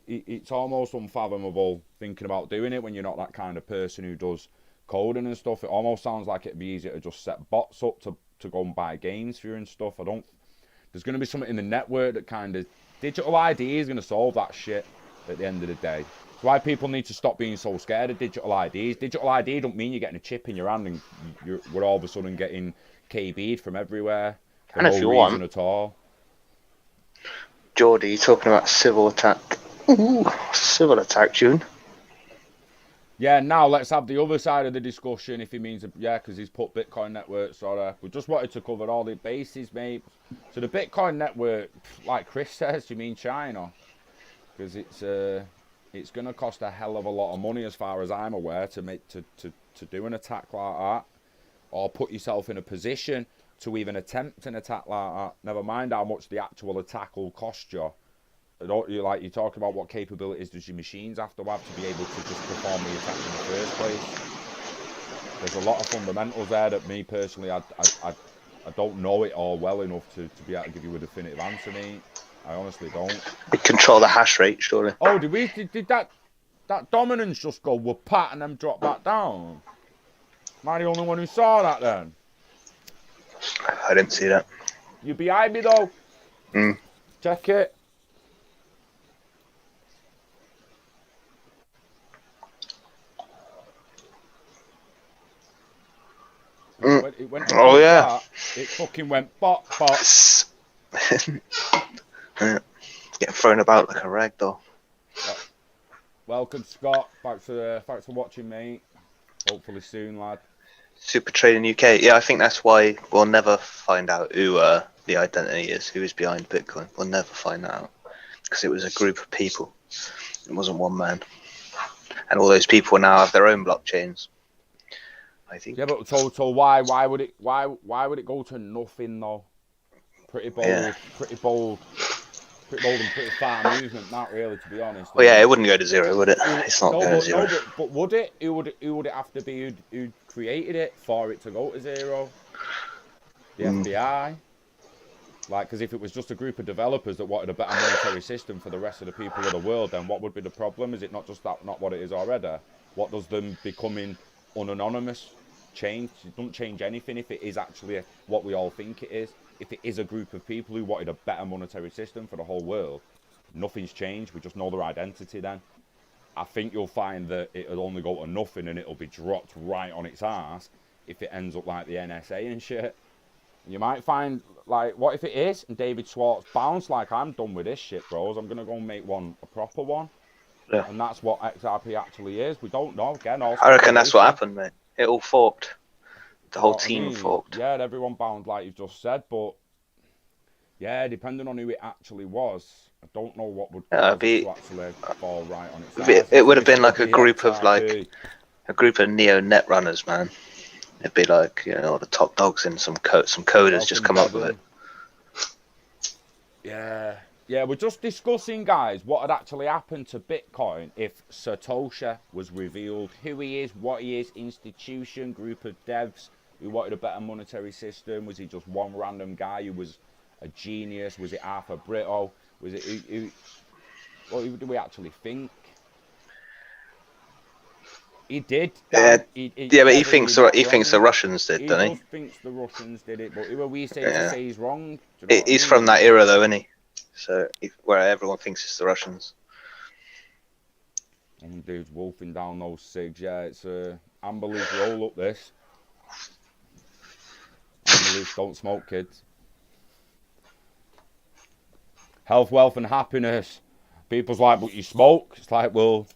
A: It's almost unfathomable thinking about doing it when you're not that kind of person who does coding and stuff. It almost sounds like it'd be easier to just set bots up to go and buy games for you and stuff. There's going to be something in the network that kind of, digital ID is going to solve that shit at the end of the day. That's why people need to stop being so scared of digital IDs. Digital ID don't mean you're getting a chip in your hand and we're all of a sudden getting KB'd from everywhere for
B: and
A: no reason at all.
B: Geordie, talking about civil attack. Ooh, civil attack, June.
A: Yeah, now let's have the other side of the discussion if he means, because he's put Bitcoin network, sorry. We just wanted to cover all the bases, mate. So the Bitcoin network, like Chris says, you mean China? Because it's going to cost a hell of a lot of money as far as I'm aware to do an attack like that. Or put yourself in a position to even attempt an attack like that. Never mind how much the actual attack will cost you. you talk about what capabilities does your machines have to be able to just perform the attack in the first place. There's a lot of fundamentals there that me personally, I don't know it all well enough to be able to give you a definitive answer, mate. I honestly don't.
B: We control the hash rate, surely.
A: Oh, did that dominance just go whoop-pat and then drop back down? Am I the only one who saw that then?
B: I didn't see that.
A: You behind me though?
B: Mm.
A: Check it. It went
B: oh yeah.
A: It fucking went bop bop.
B: Getting thrown about like a rag doll.
A: Welcome, Scott. Thanks for watching, mate. Hopefully soon, lad.
B: Super Trading UK. Yeah, I think that's why we'll never find out who the identity is, who is behind Bitcoin. We'll never find that out because it was a group of people. It wasn't one man. And all those people now have their own blockchains. I think.
A: Yeah, but so why would it go to nothing though? Pretty bold,
B: Yeah.
A: pretty bold and pretty far movement. Not really, to be honest.
B: Well, yeah, it wouldn't go to zero, would it? It's not going to zero.
A: No, but would it? Who would it have to be who created it for it to go to zero? The FBI. Like, because if it was just a group of developers that wanted a better monetary system for the rest of the people of the world, then what would be the problem? Is it not just that, not what it is already? What does them becoming unanonymous change? It doesn't change anything if it is actually what we all think it is. If it is a group of people who wanted a better monetary system for the whole world, nothing's changed. We just know their identity then. I think you'll find that it'll only go to nothing and it'll be dropped right on its ass if it ends up like the NSA and shit. You might find, like, what if it is and David Schwartz bounced like, I'm done with this shit, bros. I'm going to go and make one, a proper one.
B: Yeah.
A: And that's what XRP actually is. We don't know. Again,
B: I reckon that's what happened, mate. It all forked. The whole team forked.
A: Yeah, everyone bound like you've just said, but yeah, depending on who it actually was, I don't know what would cause it to actually fall right on its ass.
B: It would have been like a group of neo net runners, man. It'd be like, you know, the top dogs and some coders just come up with it.
A: Yeah, we're just discussing, guys, what had actually happened to Bitcoin if Satoshi was revealed, who he is, what he is, institution, group of devs who wanted a better monetary system. Was he just one random guy who was a genius? Was it Arthur Britto? Was it what do we actually think? He did.
B: But he thinks the Russians did, doesn't he?
A: He thinks the Russians did it, but who are we saying to say he's wrong?
B: He's from that era, though, isn't he? So where everyone thinks it's the Russians.
A: And dude's wolfing down those cigs. Yeah, it's Amber Leaf roll up this. Amber Leaf don't smoke, kids. Health, wealth, and happiness. People's like, but you smoke. It's like, well,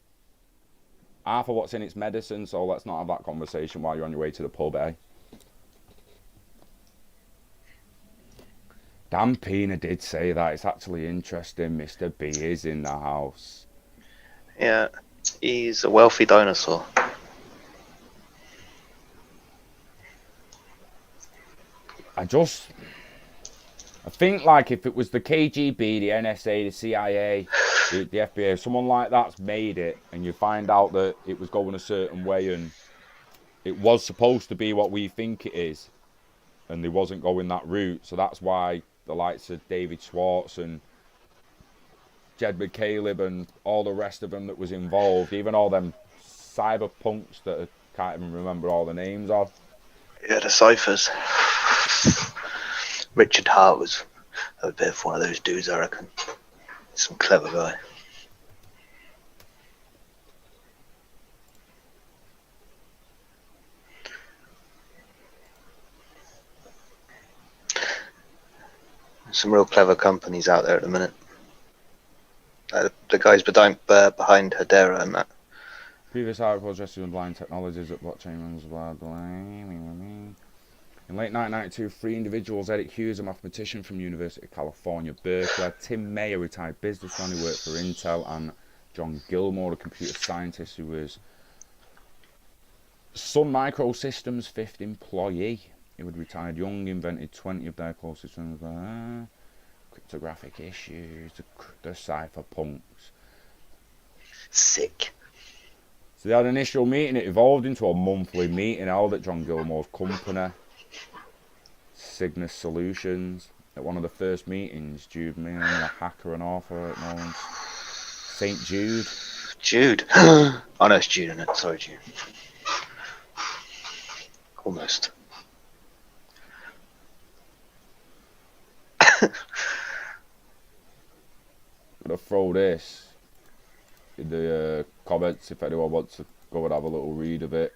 A: half of what's in its medicine, so let's not have that conversation while you're on your way to the pub, eh? Dan Pena did say that. It's actually interesting. Mr. B is in the house.
B: Yeah, he's a wealthy dinosaur.
A: I think, like, if it was the KGB, the NSA, the CIA, the FBI, someone like that's made it, and you find out that it was going a certain way and it was supposed to be what we think it is, and they wasn't going that route, so that's why the likes of David Schwartz and Jed McCaleb and all the rest of them that was involved, even all them cypherpunks that I can't even remember all the names of.
B: Yeah, the ciphers. Richard Hart was a bit of one of those dudes, I reckon. Some clever guy. Some real clever companies out there at the minute. The guys behind Hedera and that.
A: Previous article addressing underlying technologies that blockchain runs. In late 1992, 3 individuals, Eric Hughes, a mathematician from University of California, Berkeley, Tim May, a retired businessman who worked for Intel, and John Gilmore, a computer scientist who was Sun Microsystems' 5th employee. He was retired young, invented 20 of their core systems. cryptographic issues, the Cypherpunks.
B: Sick.
A: So they had an initial meeting. It evolved into a monthly meeting held at John Gilmore's company, Cygnus Solutions. At one of the first meetings, Jude Milne, a hacker and author known St. Jude.
B: Jude. Oh no, it's Jude, isn't it? Sorry, Jude. Almost.
A: Gonna throw this in the comments if anyone wants to go and have a little read of it.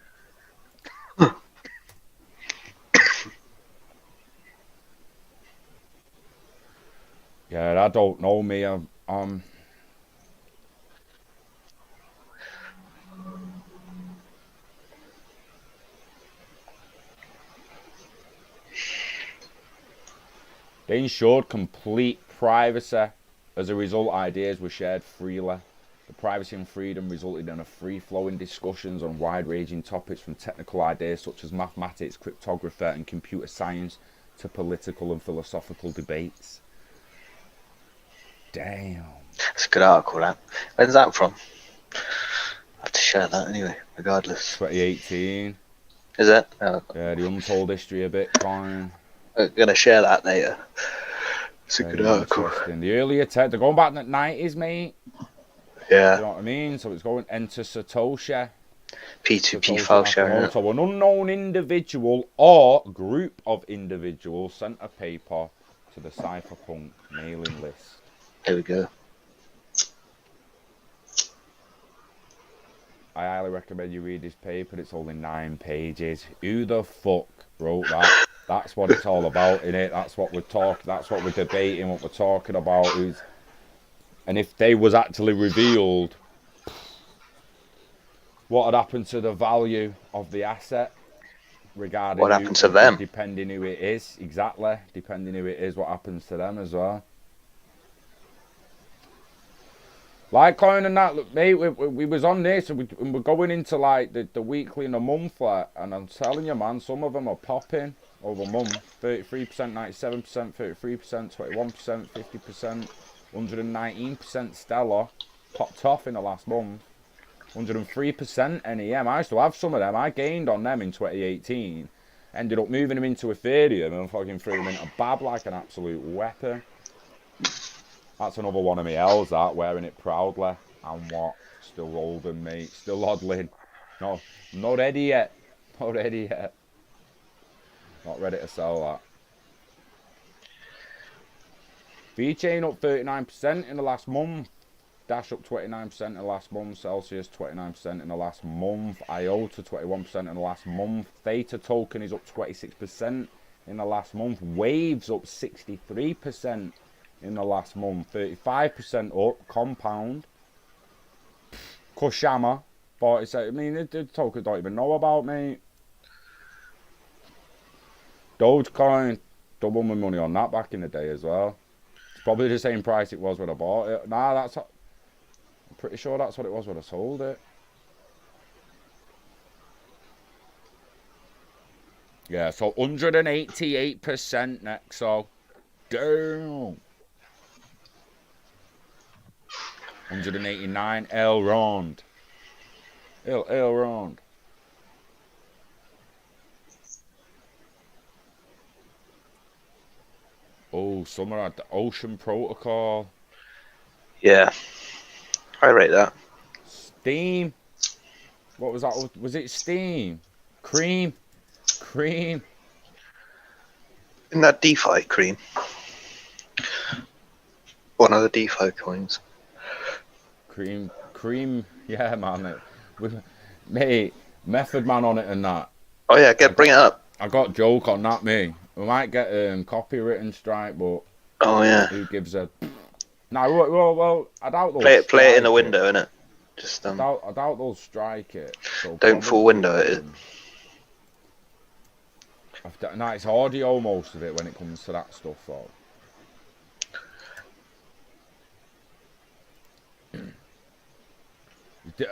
A: Yeah, I don't know me. They ensured complete privacy. As a result, ideas were shared freely. The privacy and freedom resulted in a free-flowing discussions on wide-ranging topics from technical ideas such as mathematics, cryptography and computer science to political and philosophical debates. Damn.
B: It's a good article, that. When's that from? I have to share that anyway, regardless.
A: 2018.
B: Is it? Oh.
A: Yeah, the untold history of Bitcoin.
B: I'm going to share that later. It's a good article.
A: The earlier tech, they're going back in the 90s, mate.
B: Yeah.
A: You know what I mean? So it's going into Satoshi.
B: P2P file sharing.
A: So an unknown individual or group of individuals sent a paper to the Cypherpunk mailing list.
B: Here we go.
A: I highly recommend you read this paper. It's only 9 pages. Who the fuck wrote that? That's what it's all about, innit? That's what we're talking. That's what we're debating. What we're talking about is, and if they was actually revealed, what had happened to the value of the asset regarding
B: what happened to them?
A: Depending who it is, exactly. Depending who it is, what happens to them as well. Litecoin and that, look, mate, we was on this and we're going into like the weekly and the monthly, and I'm telling you, man, some of them are popping over a month. 33%, 97%, 33%, 21%, 50%, 119% Stellar popped off in the last month. 103% NEM. I used to have some of them. I gained on them in 2018. Ended up moving them into Ethereum and fucking threw them into BAB like an absolute weapon. That's another one of me L's, that, wearing it proudly. And what? Still holding, mate. Still hodling. No, not ready yet. Not ready yet. Not ready to sell that. VeChain up 39% in the last month. Dash up 29% in the last month. Celsius 29% in the last month. IOTA 21% in the last month. Theta token is up 26% in the last month. Waves up 63% in the last month. 35% up. Compound. Kushama 47%. I mean, the token don't even know about, mate. Dogecoin, double my money on that back in the day as well. It's probably the same price it was when I bought it. Nah, I'm pretty sure that's what it was when I sold it. Yeah, so 188% Nexo. Damn. 189 Elrond. Elrond. Oh, Summer had the Ocean Protocol.
B: Yeah. I rate that.
A: Steam. What was that? Was it Steam? Cream. Cream.
B: Isn't that DeFi cream? One of the DeFi coins.
A: Cream. Yeah, man. Mate, Method Man on it and that.
B: Oh yeah, bring it up.
A: I got joke on that, me. We might get copywritten strike, but
B: oh yeah,
A: who gives a? No, well, I doubt they'll
B: play it in the window, innit? Just
A: I doubt they'll strike it. So
B: don't full window it.
A: No, it's audio most of it when it comes to that stuff, though.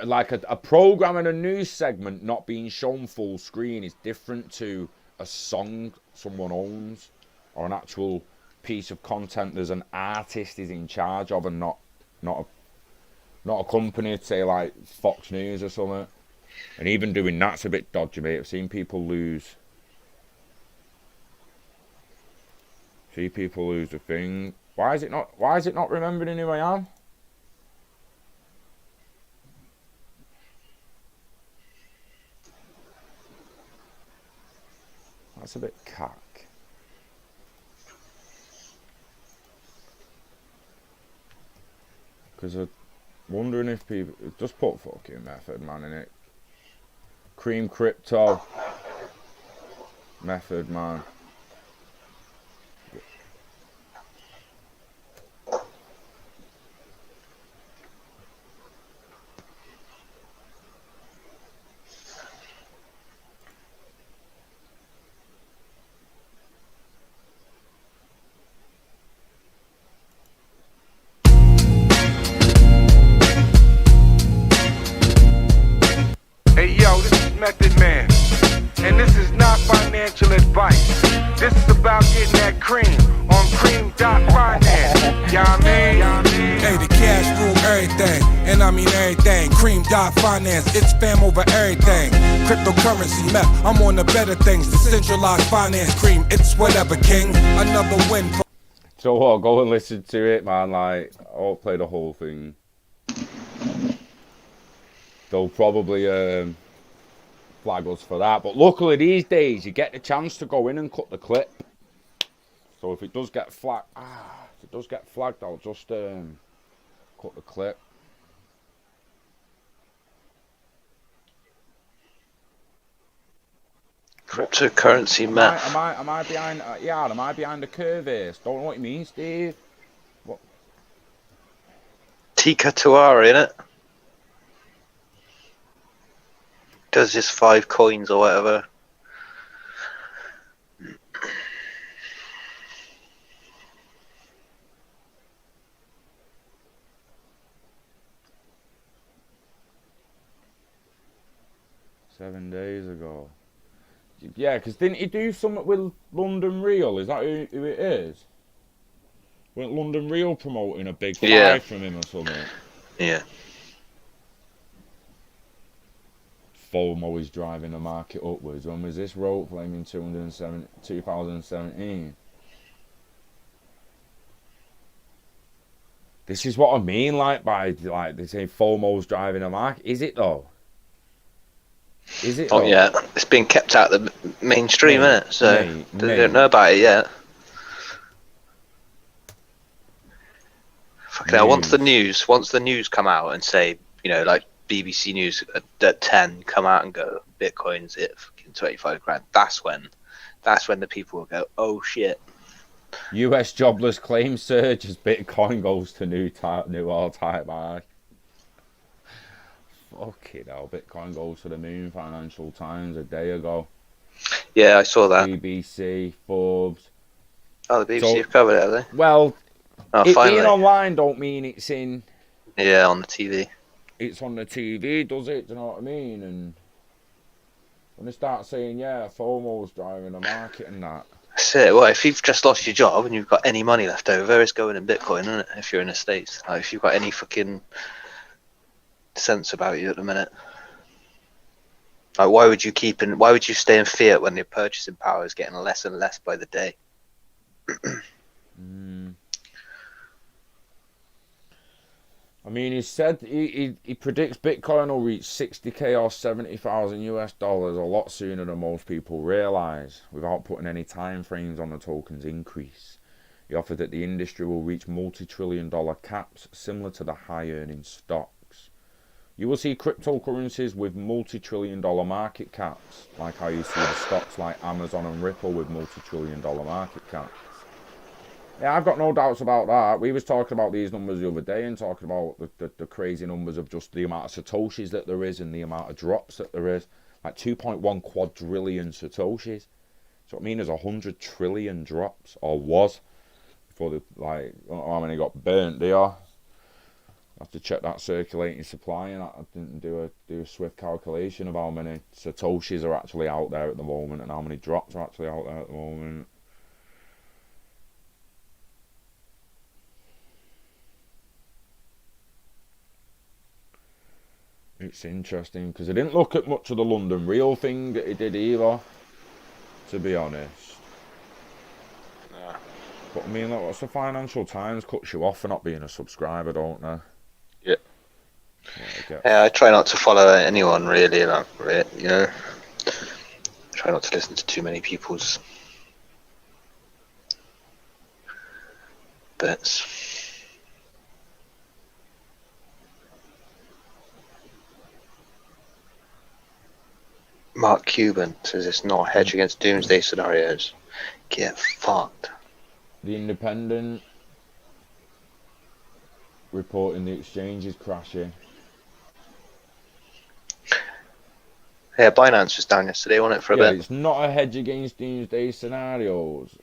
A: Like a program and a news segment not being shown full screen is different to a song someone owns or an actual piece of content there's an artist is in charge of, and not a company, say like Fox News or something. And even doing that's a bit dodgy, mate. I've seen people lose. The thing. Why is it not remembering who I am? That's a bit cack. Because I'm wondering if people just put fucking Method Man in it. Cream Crypto. Method Man.
C: Hey yo, this is Method Man, and this is not financial advice. This is about getting that cream on cream.finance. Y'all mean?
D: Hey, the cash rule everything, and I mean everything. Cream.finance, it's spam over everything. Cryptocurrency, meth, I'm on the better things. Decentralized finance, cream, it's whatever, king. Another win for.
A: So what? Go and listen to it, man. Like, I'll play the whole thing. They'll probably flag us for that. But luckily these days you get the chance to go in and cut the clip. So if it does get flagged, I'll just cut the clip.
B: Cryptocurrency meth.
A: Am I behind? Yeah, am I behind the curve here? Don't know what you mean, Steve. What?
B: Tika Tuari, innit? Does just 5 coins or whatever.
A: $7 days ago. Yeah, because didn't he do something with London Real? Is that who it is? Weren't London Real promoting a big five from him or something?
B: Yeah.
A: FOMO is driving the market upwards. When was this rope flame in 2017? This is what I mean, like they say FOMO's driving the market. Is it though? Is it?
B: Oh yeah, it's been kept out of the mainstream, isn't it? So they don't know about it yet. Fucking hell, once the news come out and say, you know, like BBC News at 10 come out and go, Bitcoin's at fucking 25 grand. That's when the people will go, oh shit.
A: US jobless claim surge as Bitcoin goes to new all-time high. Fucking hell, Bitcoin goes to the moon. Financial Times a day ago.
B: Yeah, I saw that.
A: BBC, Forbes.
B: Oh, the BBC have covered it, have they?
A: Well, it
B: finally.
A: being online don't mean it's in.
B: Yeah, on the TV.
A: It's on the TV, does it? Do you know what I mean? And when they start saying, yeah, FOMO's driving the market and that.
B: That's it. Well, if you've just lost your job and you've got any money left over, it's going in Bitcoin, isn't it? If you're in the States. Like, if you've got any fucking sense about you at the minute. Like, why would you stay in fiat when your purchasing power is getting less and less by the day?
A: I mean, he said he predicts Bitcoin will reach 60k or 70,000 US dollars a lot sooner than most people realise, without putting any time frames on the token's increase. He offered that the industry will reach multi-trillion-dollar caps similar to the high-earning stocks. You will see cryptocurrencies with multi-trillion-dollar market caps, like how you see the stocks like Amazon and Ripple with multi-trillion-dollar market caps. Yeah, I've got no doubts about that. We was talking about these numbers the other day and talking about the crazy numbers of just the amount of Satoshis that there is and the amount of drops that there is. Like 2.1 quadrillion Satoshis. So I mean there's 100 trillion drops, or was, before the, like, I don't know how many got burnt, they are. I have to check that circulating supply, and I didn't do a swift calculation of how many Satoshis are actually out there at the moment and how many drops are actually out there at the moment. It's interesting because I didn't look at much of the London Real thing that he did either, to be honest.
B: Yeah.
A: But I mean, like, what's the Financial Times cuts you off for not being a subscriber, don't they?
B: Yeah.
A: Yeah,
B: I try not to follow anyone really, like, you know. Try not to listen to too many people's bits. Mark Cuban says it's not a hedge against doomsday scenarios. Get fucked.
A: The Independent reporting the exchange is crashing.
B: Yeah, Binance was down yesterday, wasn't it, for a bit?
A: It's not a hedge against doomsday scenarios.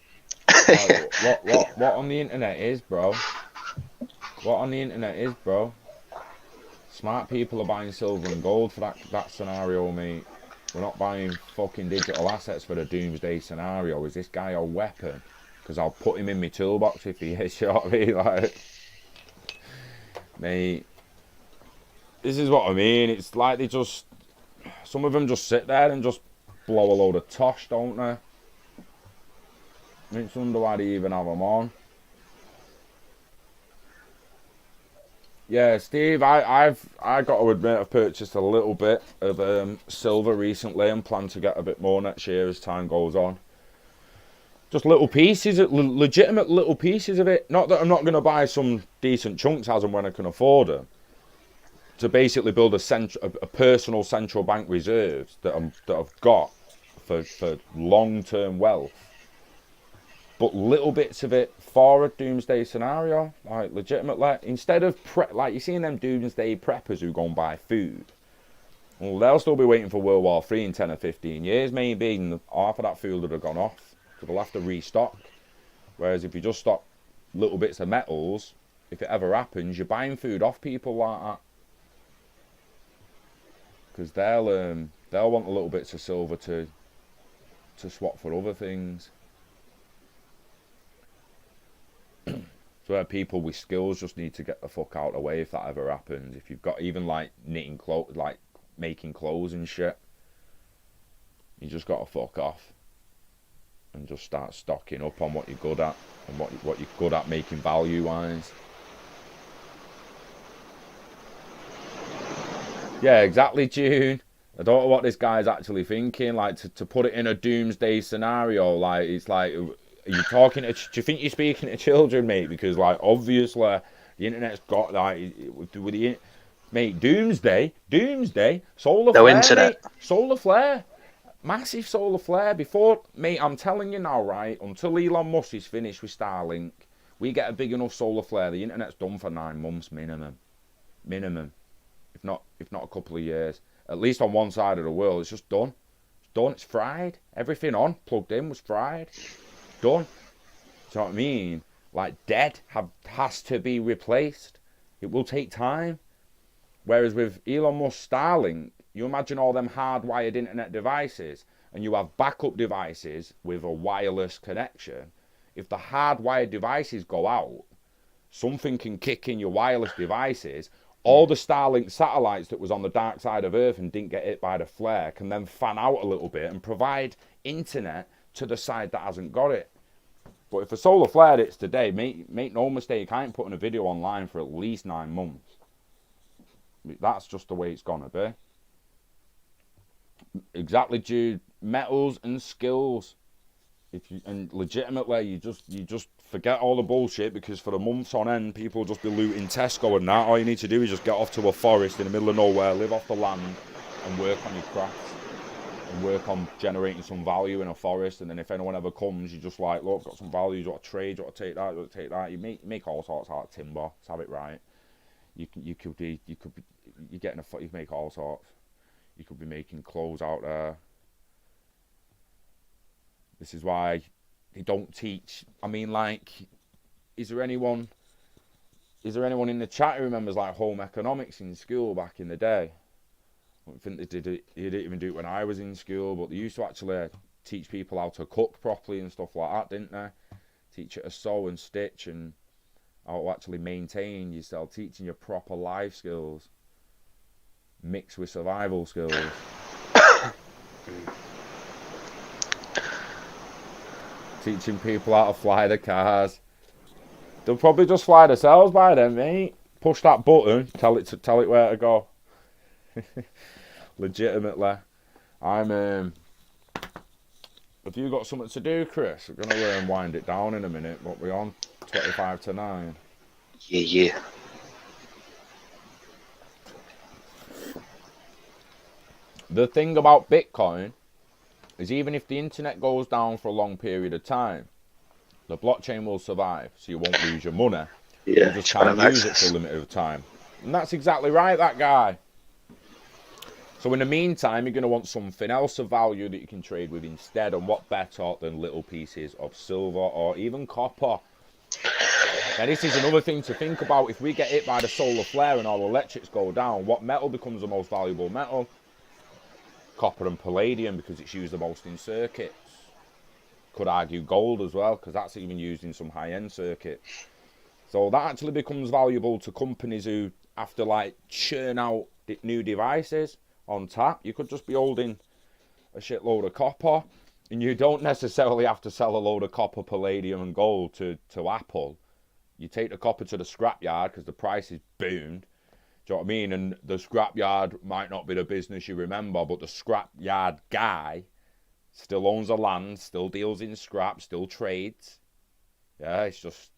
A: Like, what on the internet is, bro? What on the internet is, bro? Smart people are buying silver and gold for that scenario, mate. We're not buying fucking digital assets for the doomsday scenario. Is this guy a weapon? Because I'll put him in my toolbox if he is, you know what I mean? Like, mate, this is what I mean. It's like they just, some of them just sit there and just blow a load of tosh, don't they? Makes me wonder why they even have them on. Yeah, Steve, I got to admit I've purchased a little bit of silver recently and plan to get a bit more next year as time goes on. Just little pieces, legitimate little pieces of it. Not that I'm not going to buy some decent chunks as and when I can afford them. To basically build a personal central bank reserves that I've got for long-term wealth. But little bits of it for a doomsday scenario, like legitimately. Instead of like you're seeing them doomsday preppers who go and buy food. Well, they'll still be waiting for World War III in 10 or 15 years, maybe, and half of that food would have gone off. So they'll have to restock. Whereas if you just stock little bits of metals, if it ever happens, you're buying food off people like that. Because they'll want a little bits of silver to swap for other things. So people with skills just need to get the fuck out of the way if that ever happens. If you've got even like knitting clothes, like making clothes and shit, you just got to fuck off and just start stocking up on what you're good at and what you're good at making value wise. Yeah, exactly, June. I don't know what this guy's actually thinking. Like to put it in a doomsday scenario, like it's like. Are you talking to, do you think you're speaking to children, mate? Because, like, obviously, the internet's got, like, with the, mate, doomsday, solar
B: no
A: flare,
B: internet.
A: mate, solar flare, massive solar flare. Before, mate, I'm telling you now, right, until Elon Musk is finished with Starlink, we get a big enough solar flare, the internet's done for 9 months minimum, if not a couple of years. At least on one side of the world, it's just done. It's done, it's fried. Everything on, plugged in, was fried. Done. Do you know what I mean? Like dead has to be replaced. It will take time. Whereas with Elon Musk Starlink, you imagine all them hardwired internet devices and you have backup devices with a wireless connection. If the hardwired devices go out, something can kick in your wireless devices. All the Starlink satellites that was on the dark side of Earth and didn't get hit by the flare can then fan out a little bit and provide internet to the side that hasn't got it. But if a solar flare hits today, make no mistake, I ain't putting a video online for at least 9 months. That's just the way it's gonna be. Exactly, Jude. Metals and skills. And legitimately, you just forget all the bullshit, because for the months on end, people will just be looting Tesco and that. All you need to do is just get off to a forest in the middle of nowhere, live off the land, and work on your craft. And work on generating some value in a forest, and then if anyone ever comes, you just like, look, got some value, you want to trade, you want to take that, you want to take that. You make all sorts out of timber. Let's have it right. You make all sorts. You could be making clothes out there. This is why they don't teach. I mean, like, is there anyone in the chat who remembers like home economics in school back in the day? I don't think they did it. They didn't even do it when I was in school, but they used to actually teach people how to cook properly and stuff like that, didn't they? Teach you to sew and stitch and how to actually maintain yourself, teaching you proper life skills. mixed with survival skills. Teaching people how to fly the cars. They'll probably just fly themselves by then, mate. Push that button, tell it where to go. Legitimately. Have you got something to do, Chris? We're gonna wind it down in a minute, but we're on 25 to 9.
B: Yeah.
A: The thing about Bitcoin is even if the internet goes down for a long period of time, the blockchain will survive, so you won't lose your money.
B: Yeah,
A: you just can't use it for a limited time. And that's exactly right, that guy. So in the meantime, you're going to want something else of value that you can trade with instead, and what better than little pieces of silver or even copper. Now this is another thing to think about. If we get hit by the solar flare and our electrics go down, what metal becomes the most valuable metal? Copper and palladium, because it's used the most in circuits. Could argue gold as well, because that's even used in some high-end circuits. So that actually becomes valuable to companies who have to like churn out new devices on tap. You could just be holding a shitload of copper, and you don't necessarily have to sell a load of copper, palladium and gold to Apple. You take the copper to the scrapyard because the price is boomed. Do you know what I mean? And the scrapyard might not be the business you remember, but the scrapyard guy still owns the land, still deals in scrap, still trades. Yeah, it's just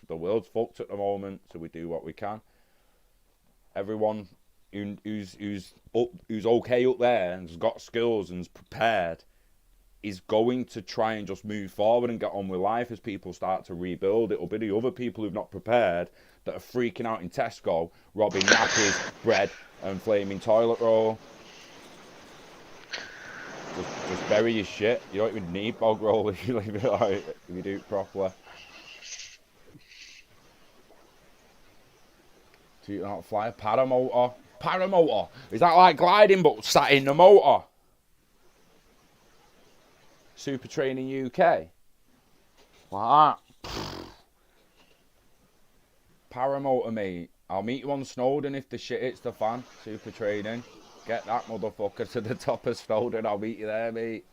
A: the world's fucked at the moment, so we do what we can. Everyone who's okay up there and has got skills and's prepared is going to try and just move forward and get on with life as people start to rebuild. It'll be the other people who've not prepared that are freaking out in Tesco, robbing nappies, bread and flaming toilet roll. Just bury your shit. You don't even need bog roll if you leave it out, if you do it properly. Do you not fly a paramotor? Paramotor? Is that like gliding but sat in the motor? Super Training UK. Like that. Paramotor, mate. I'll meet you on Snowdon if the shit hits the fan. Super Training. Get that motherfucker to the top of Snowdon. I'll meet you there, mate.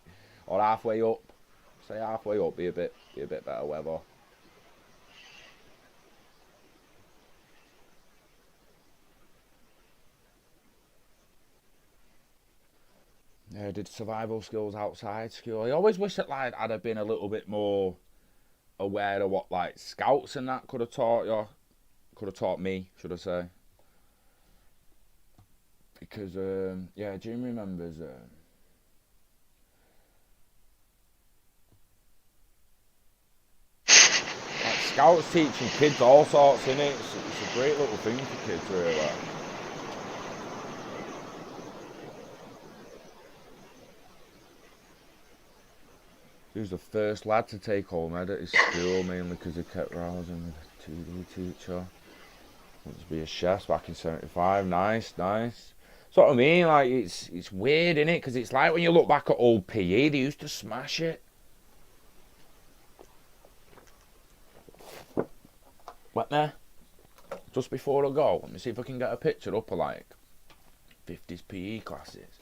A: Or halfway up. Say halfway up. Be a bit better weather. Yeah, did survival skills outside school. I always wish that like I'd have been a little bit more aware of what like scouts and that could have taught you. Could have taught me, should I say. Because, yeah, Jim remembers... like scouts teaching kids all sorts, innit? It's a great little thing for kids, really. He was the first lad to take home ed at his school, mainly because he kept rousing with a 2D teacher. Wanted to be a chef back in 75. Nice. That's what I mean. Like it's weird, innit? Because it's like when you look back at old PE, they used to smash it. What there? Just before I go, let me see if I can get a picture up of like 50s PE classes.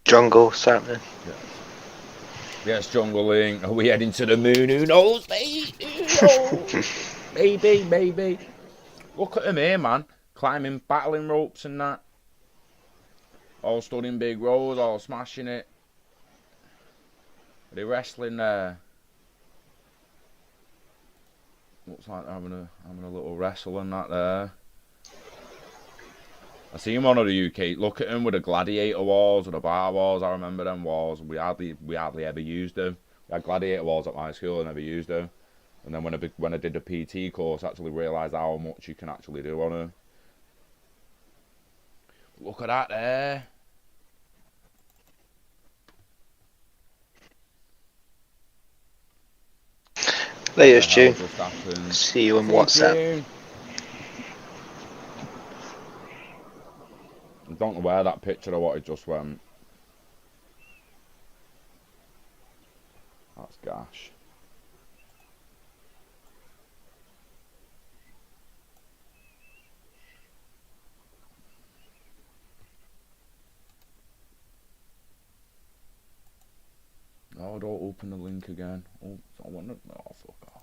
B: Jungle, something.
A: Yes, jungling. Are we heading to the moon? Who knows, mate? Who knows? Maybe. Look at them here, man. Climbing battling ropes and that. All stood in big rows, all smashing it. Are they wrestling there? Looks like having a little wrestle and that there. I see him on the UK. Look at him with the gladiator walls or the bar walls. I remember them walls. We hardly ever used them. We had gladiator walls at my school. I never used them. And then when I did the PT course, I actually realised how much you can actually do on them. Look at that there.
B: Later, Stu. See you on WhatsApp.
A: I don't know where that picture of what it just went. That's gash. open the link again. Oh, I want to. Oh, fuck off.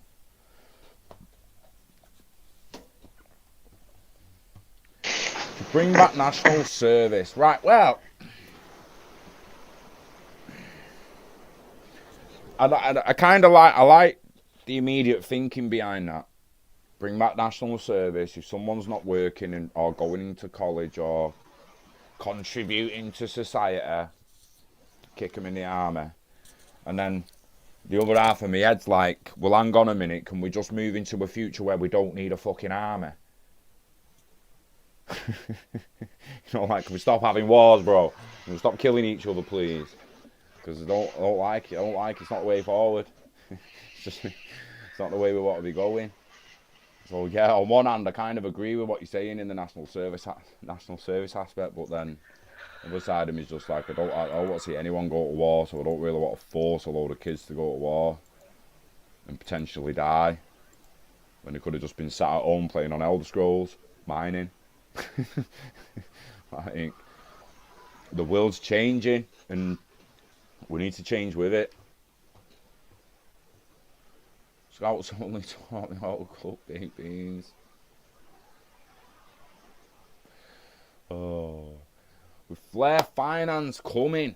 A: To bring back national service, right? Well, I kind of like the immediate thinking behind that. Bring back national service. If someone's not working or going into college or contributing to society, kick them in the army. And then the other half of my head's like, well, hang on a minute, can we just move into a future where we don't need a fucking army? Like, can we stop having wars, bro? Can we stop killing each other, please? Because I don't like it. It's not the way forward. It's not the way we want to be going. So yeah, on one hand, I kind of agree with what you're saying in the national service aspect, but then the other side of me is just like, I don't want to see anyone go to war, so I don't really want to force a load of kids to go to war and potentially die when they could have just been sat at home playing on Elder Scrolls, mining. I think the world's changing and we need to change with it. Scouts only talking about club baked beans. Oh, with Flare Finance coming,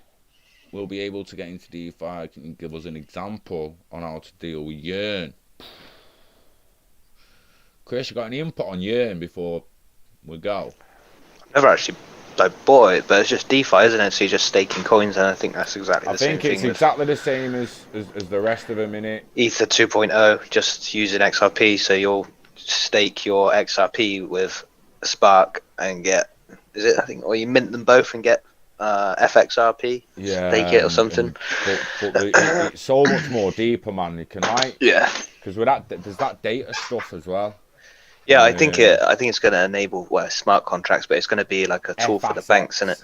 A: we'll be able to get into DeFi. Can you give us an example on how to deal with Yearn? Chris, you got any input on Yearn before we go?
B: Never actually bought it, but it's just DeFi, isn't it? So you're just staking coins, and I think that's exactly the same thing. I think
A: it's exactly the same as the rest of them, innit?
B: Ether 2.0, just using XRP, so you'll stake your XRP with Spark and get, is it, I think, or you mint them both and get FXRP,
A: yeah,
B: stake it or something.
A: But it's so much more deeper, man. You can, like, yeah, because with that, there's that data stuff as well.
B: Yeah, I think it's going to enable smart contracts, but it's going to be like a tool for the banks, isn't it?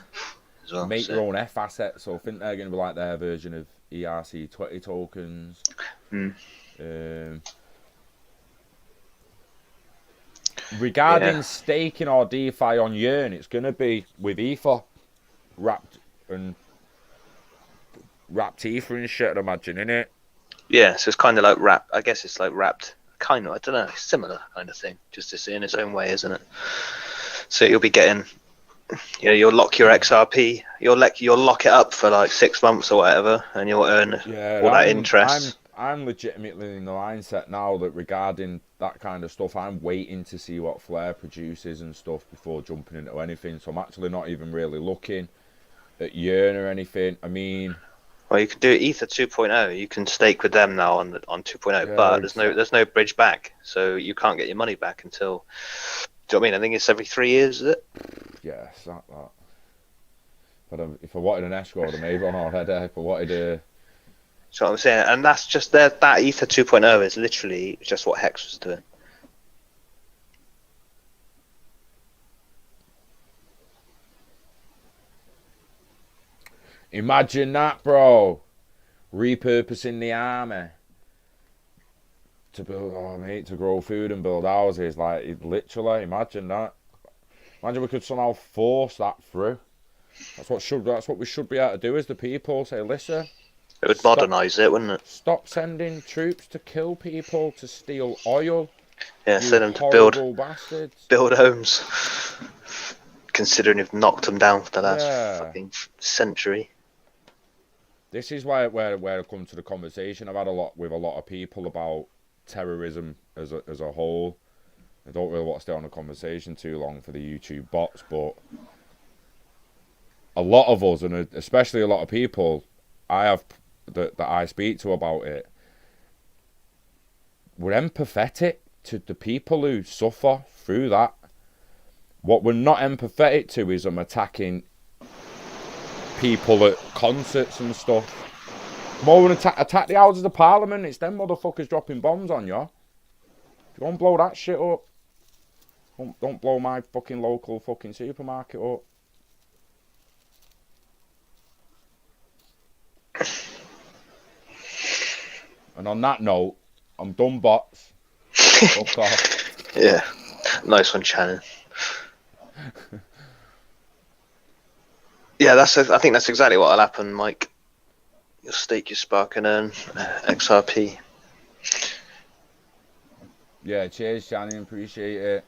B: As well,
A: make your own F assets. So I think they're going to be like their version of ERC20 tokens. Regarding staking or DeFi on Yearn, it's going to be with Ether wrapped Ether and shit, I'd imagine, innit?
B: Yeah, so it's kind of like wrapped. I guess it's like wrapped. Kind of, I don't know, similar kind of thing, just in its own way, isn't it? So you'll be getting, you'll lock your XRP, you'll lock it up for like 6 months or whatever, and you'll earn all that interest.
A: I'm legitimately in the mindset now that regarding that kind of stuff, I'm waiting to see what Flare produces and stuff before jumping into anything. So I'm actually not even really looking at Yearn or anything. I mean,
B: well, you can do Ether 2.0. You can stake with them now on 2.0, yeah, but there's no bridge back, so you can't get your money back until. Do you know what I mean? I think it's every 3 years, is it?
A: Yeah, it's not that. But if I wanted an escrow, I'd maybe on already. If I wanted a.
B: That's what I'm saying, and that's just that Ether 2.0 is literally just what Hex was doing.
A: Imagine that, bro. Repurposing the army to build, to grow food and build houses. Like, literally, imagine that. Imagine we could somehow force that through. That's what we should be able to do as the people. Say, listen.
B: It would modernise it, wouldn't it?
A: Stop sending troops to kill people, to steal oil.
B: Yeah, send them to build homes. Considering you've knocked them down for the last fucking century.
A: This is where I come to the conversation I've had with a lot of people about terrorism as a whole. I don't really want to stay on the conversation too long for the YouTube bots, but a lot of us, and especially a lot of people that I speak to about it, we're empathetic to the people who suffer through that. What we're not empathetic to is them attacking people at concerts and stuff. More than attack the Houses of Parliament, it's them motherfuckers dropping bombs on you. Don't blow that shit up. Don't blow my fucking local fucking supermarket up. And on that note, I'm done, bots. Fuck off.
B: Yeah, nice one, Shannon. Yeah, I think that's exactly what'll happen, Mike. You'll stake your Spark and earn XRP.
A: Yeah, cheers, Shannon. Appreciate it.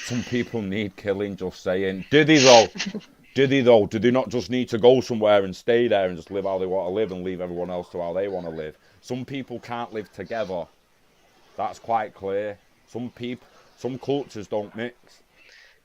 A: Some people need killing, just saying. Do they though? Do they though? Do they not just need to go somewhere and stay there and just live how they want to live and leave everyone else to how they want to live? Some people can't live together. That's quite clear. Some cultures don't mix.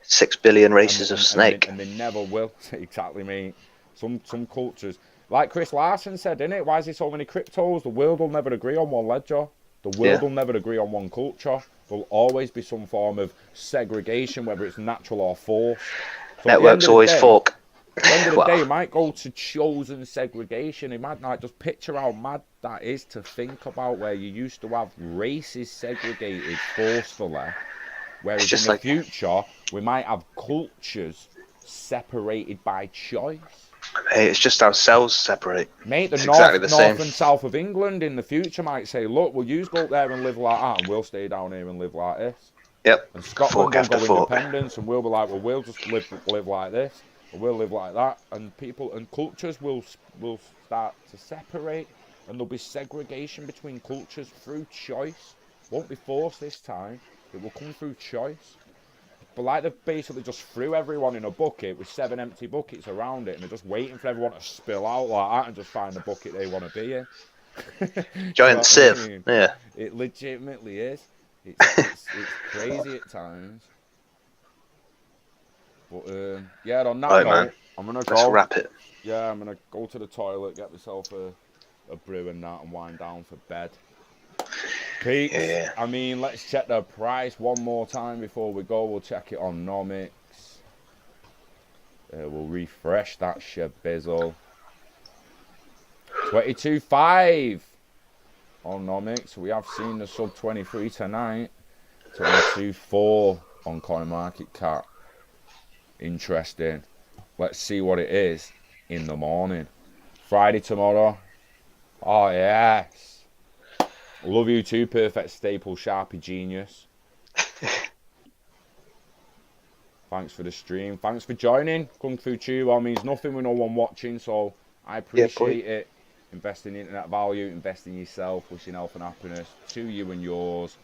B: 6 billion races of snake.
A: And they never will. Exactly, mate. Some cultures, like Chris Larson said, innit? Why is there so many cryptos? The world will never agree on one ledger. The world will never agree on one culture. There'll always be some form of segregation, whether it's natural or forced. So
B: Networks always fork.
A: At the end of the day, it might go to chosen segregation. It might like just picture how mad that is to think about, where you used to have races segregated forcefully, whereas in the future we might have cultures separated by choice.
B: Hey, it's just how cells separate.
A: Mate, the north and south of England in the future might say, look, we'll use go up there and live like that, and we'll stay down here and live like this.
B: Yep.
A: And Scotland will go independence, and we'll be like, well, we'll just live like this, or we'll live like that, and people and cultures will start to separate, and there'll be segregation between cultures through choice. Won't be forced this time. It will come through choice. But like they've basically just threw everyone in a bucket with 7 empty buckets around it, and they're just waiting for everyone to spill out like that and just find the bucket they want to be in.
B: Giant sieve. Yeah.
A: It legitimately is. It's crazy at times. But yeah, on that note, I'm gonna go.
B: Let's wrap it.
A: Yeah, I'm gonna go to the toilet, get myself a brew and that, and wind down for bed. Pete,
B: yeah.
A: I mean, let's check the price one more time before we go. We'll check it on Nomics. We'll refresh that shabizzle. 22.5 on Nomics. We have seen the sub 23 tonight. 22.4 on CoinMarketCap. Interesting. Let's see what it is in the morning. Friday tomorrow. Oh, yes. Love you too, Perfect Staple, Sharpie Genius. Thanks for the stream. Thanks for joining. Kung Fu Tube means nothing with no one watching, so I appreciate it. Invest in internet value, invest in yourself, wishing health and happiness to you and yours.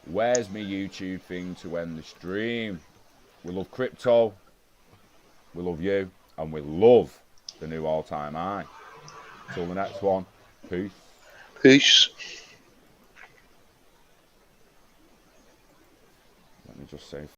A: Where's my YouTube thing to end the stream? We love crypto, we love you, and we love the new all-time high. Till the next one, peace.
B: Peace.
A: Let me just say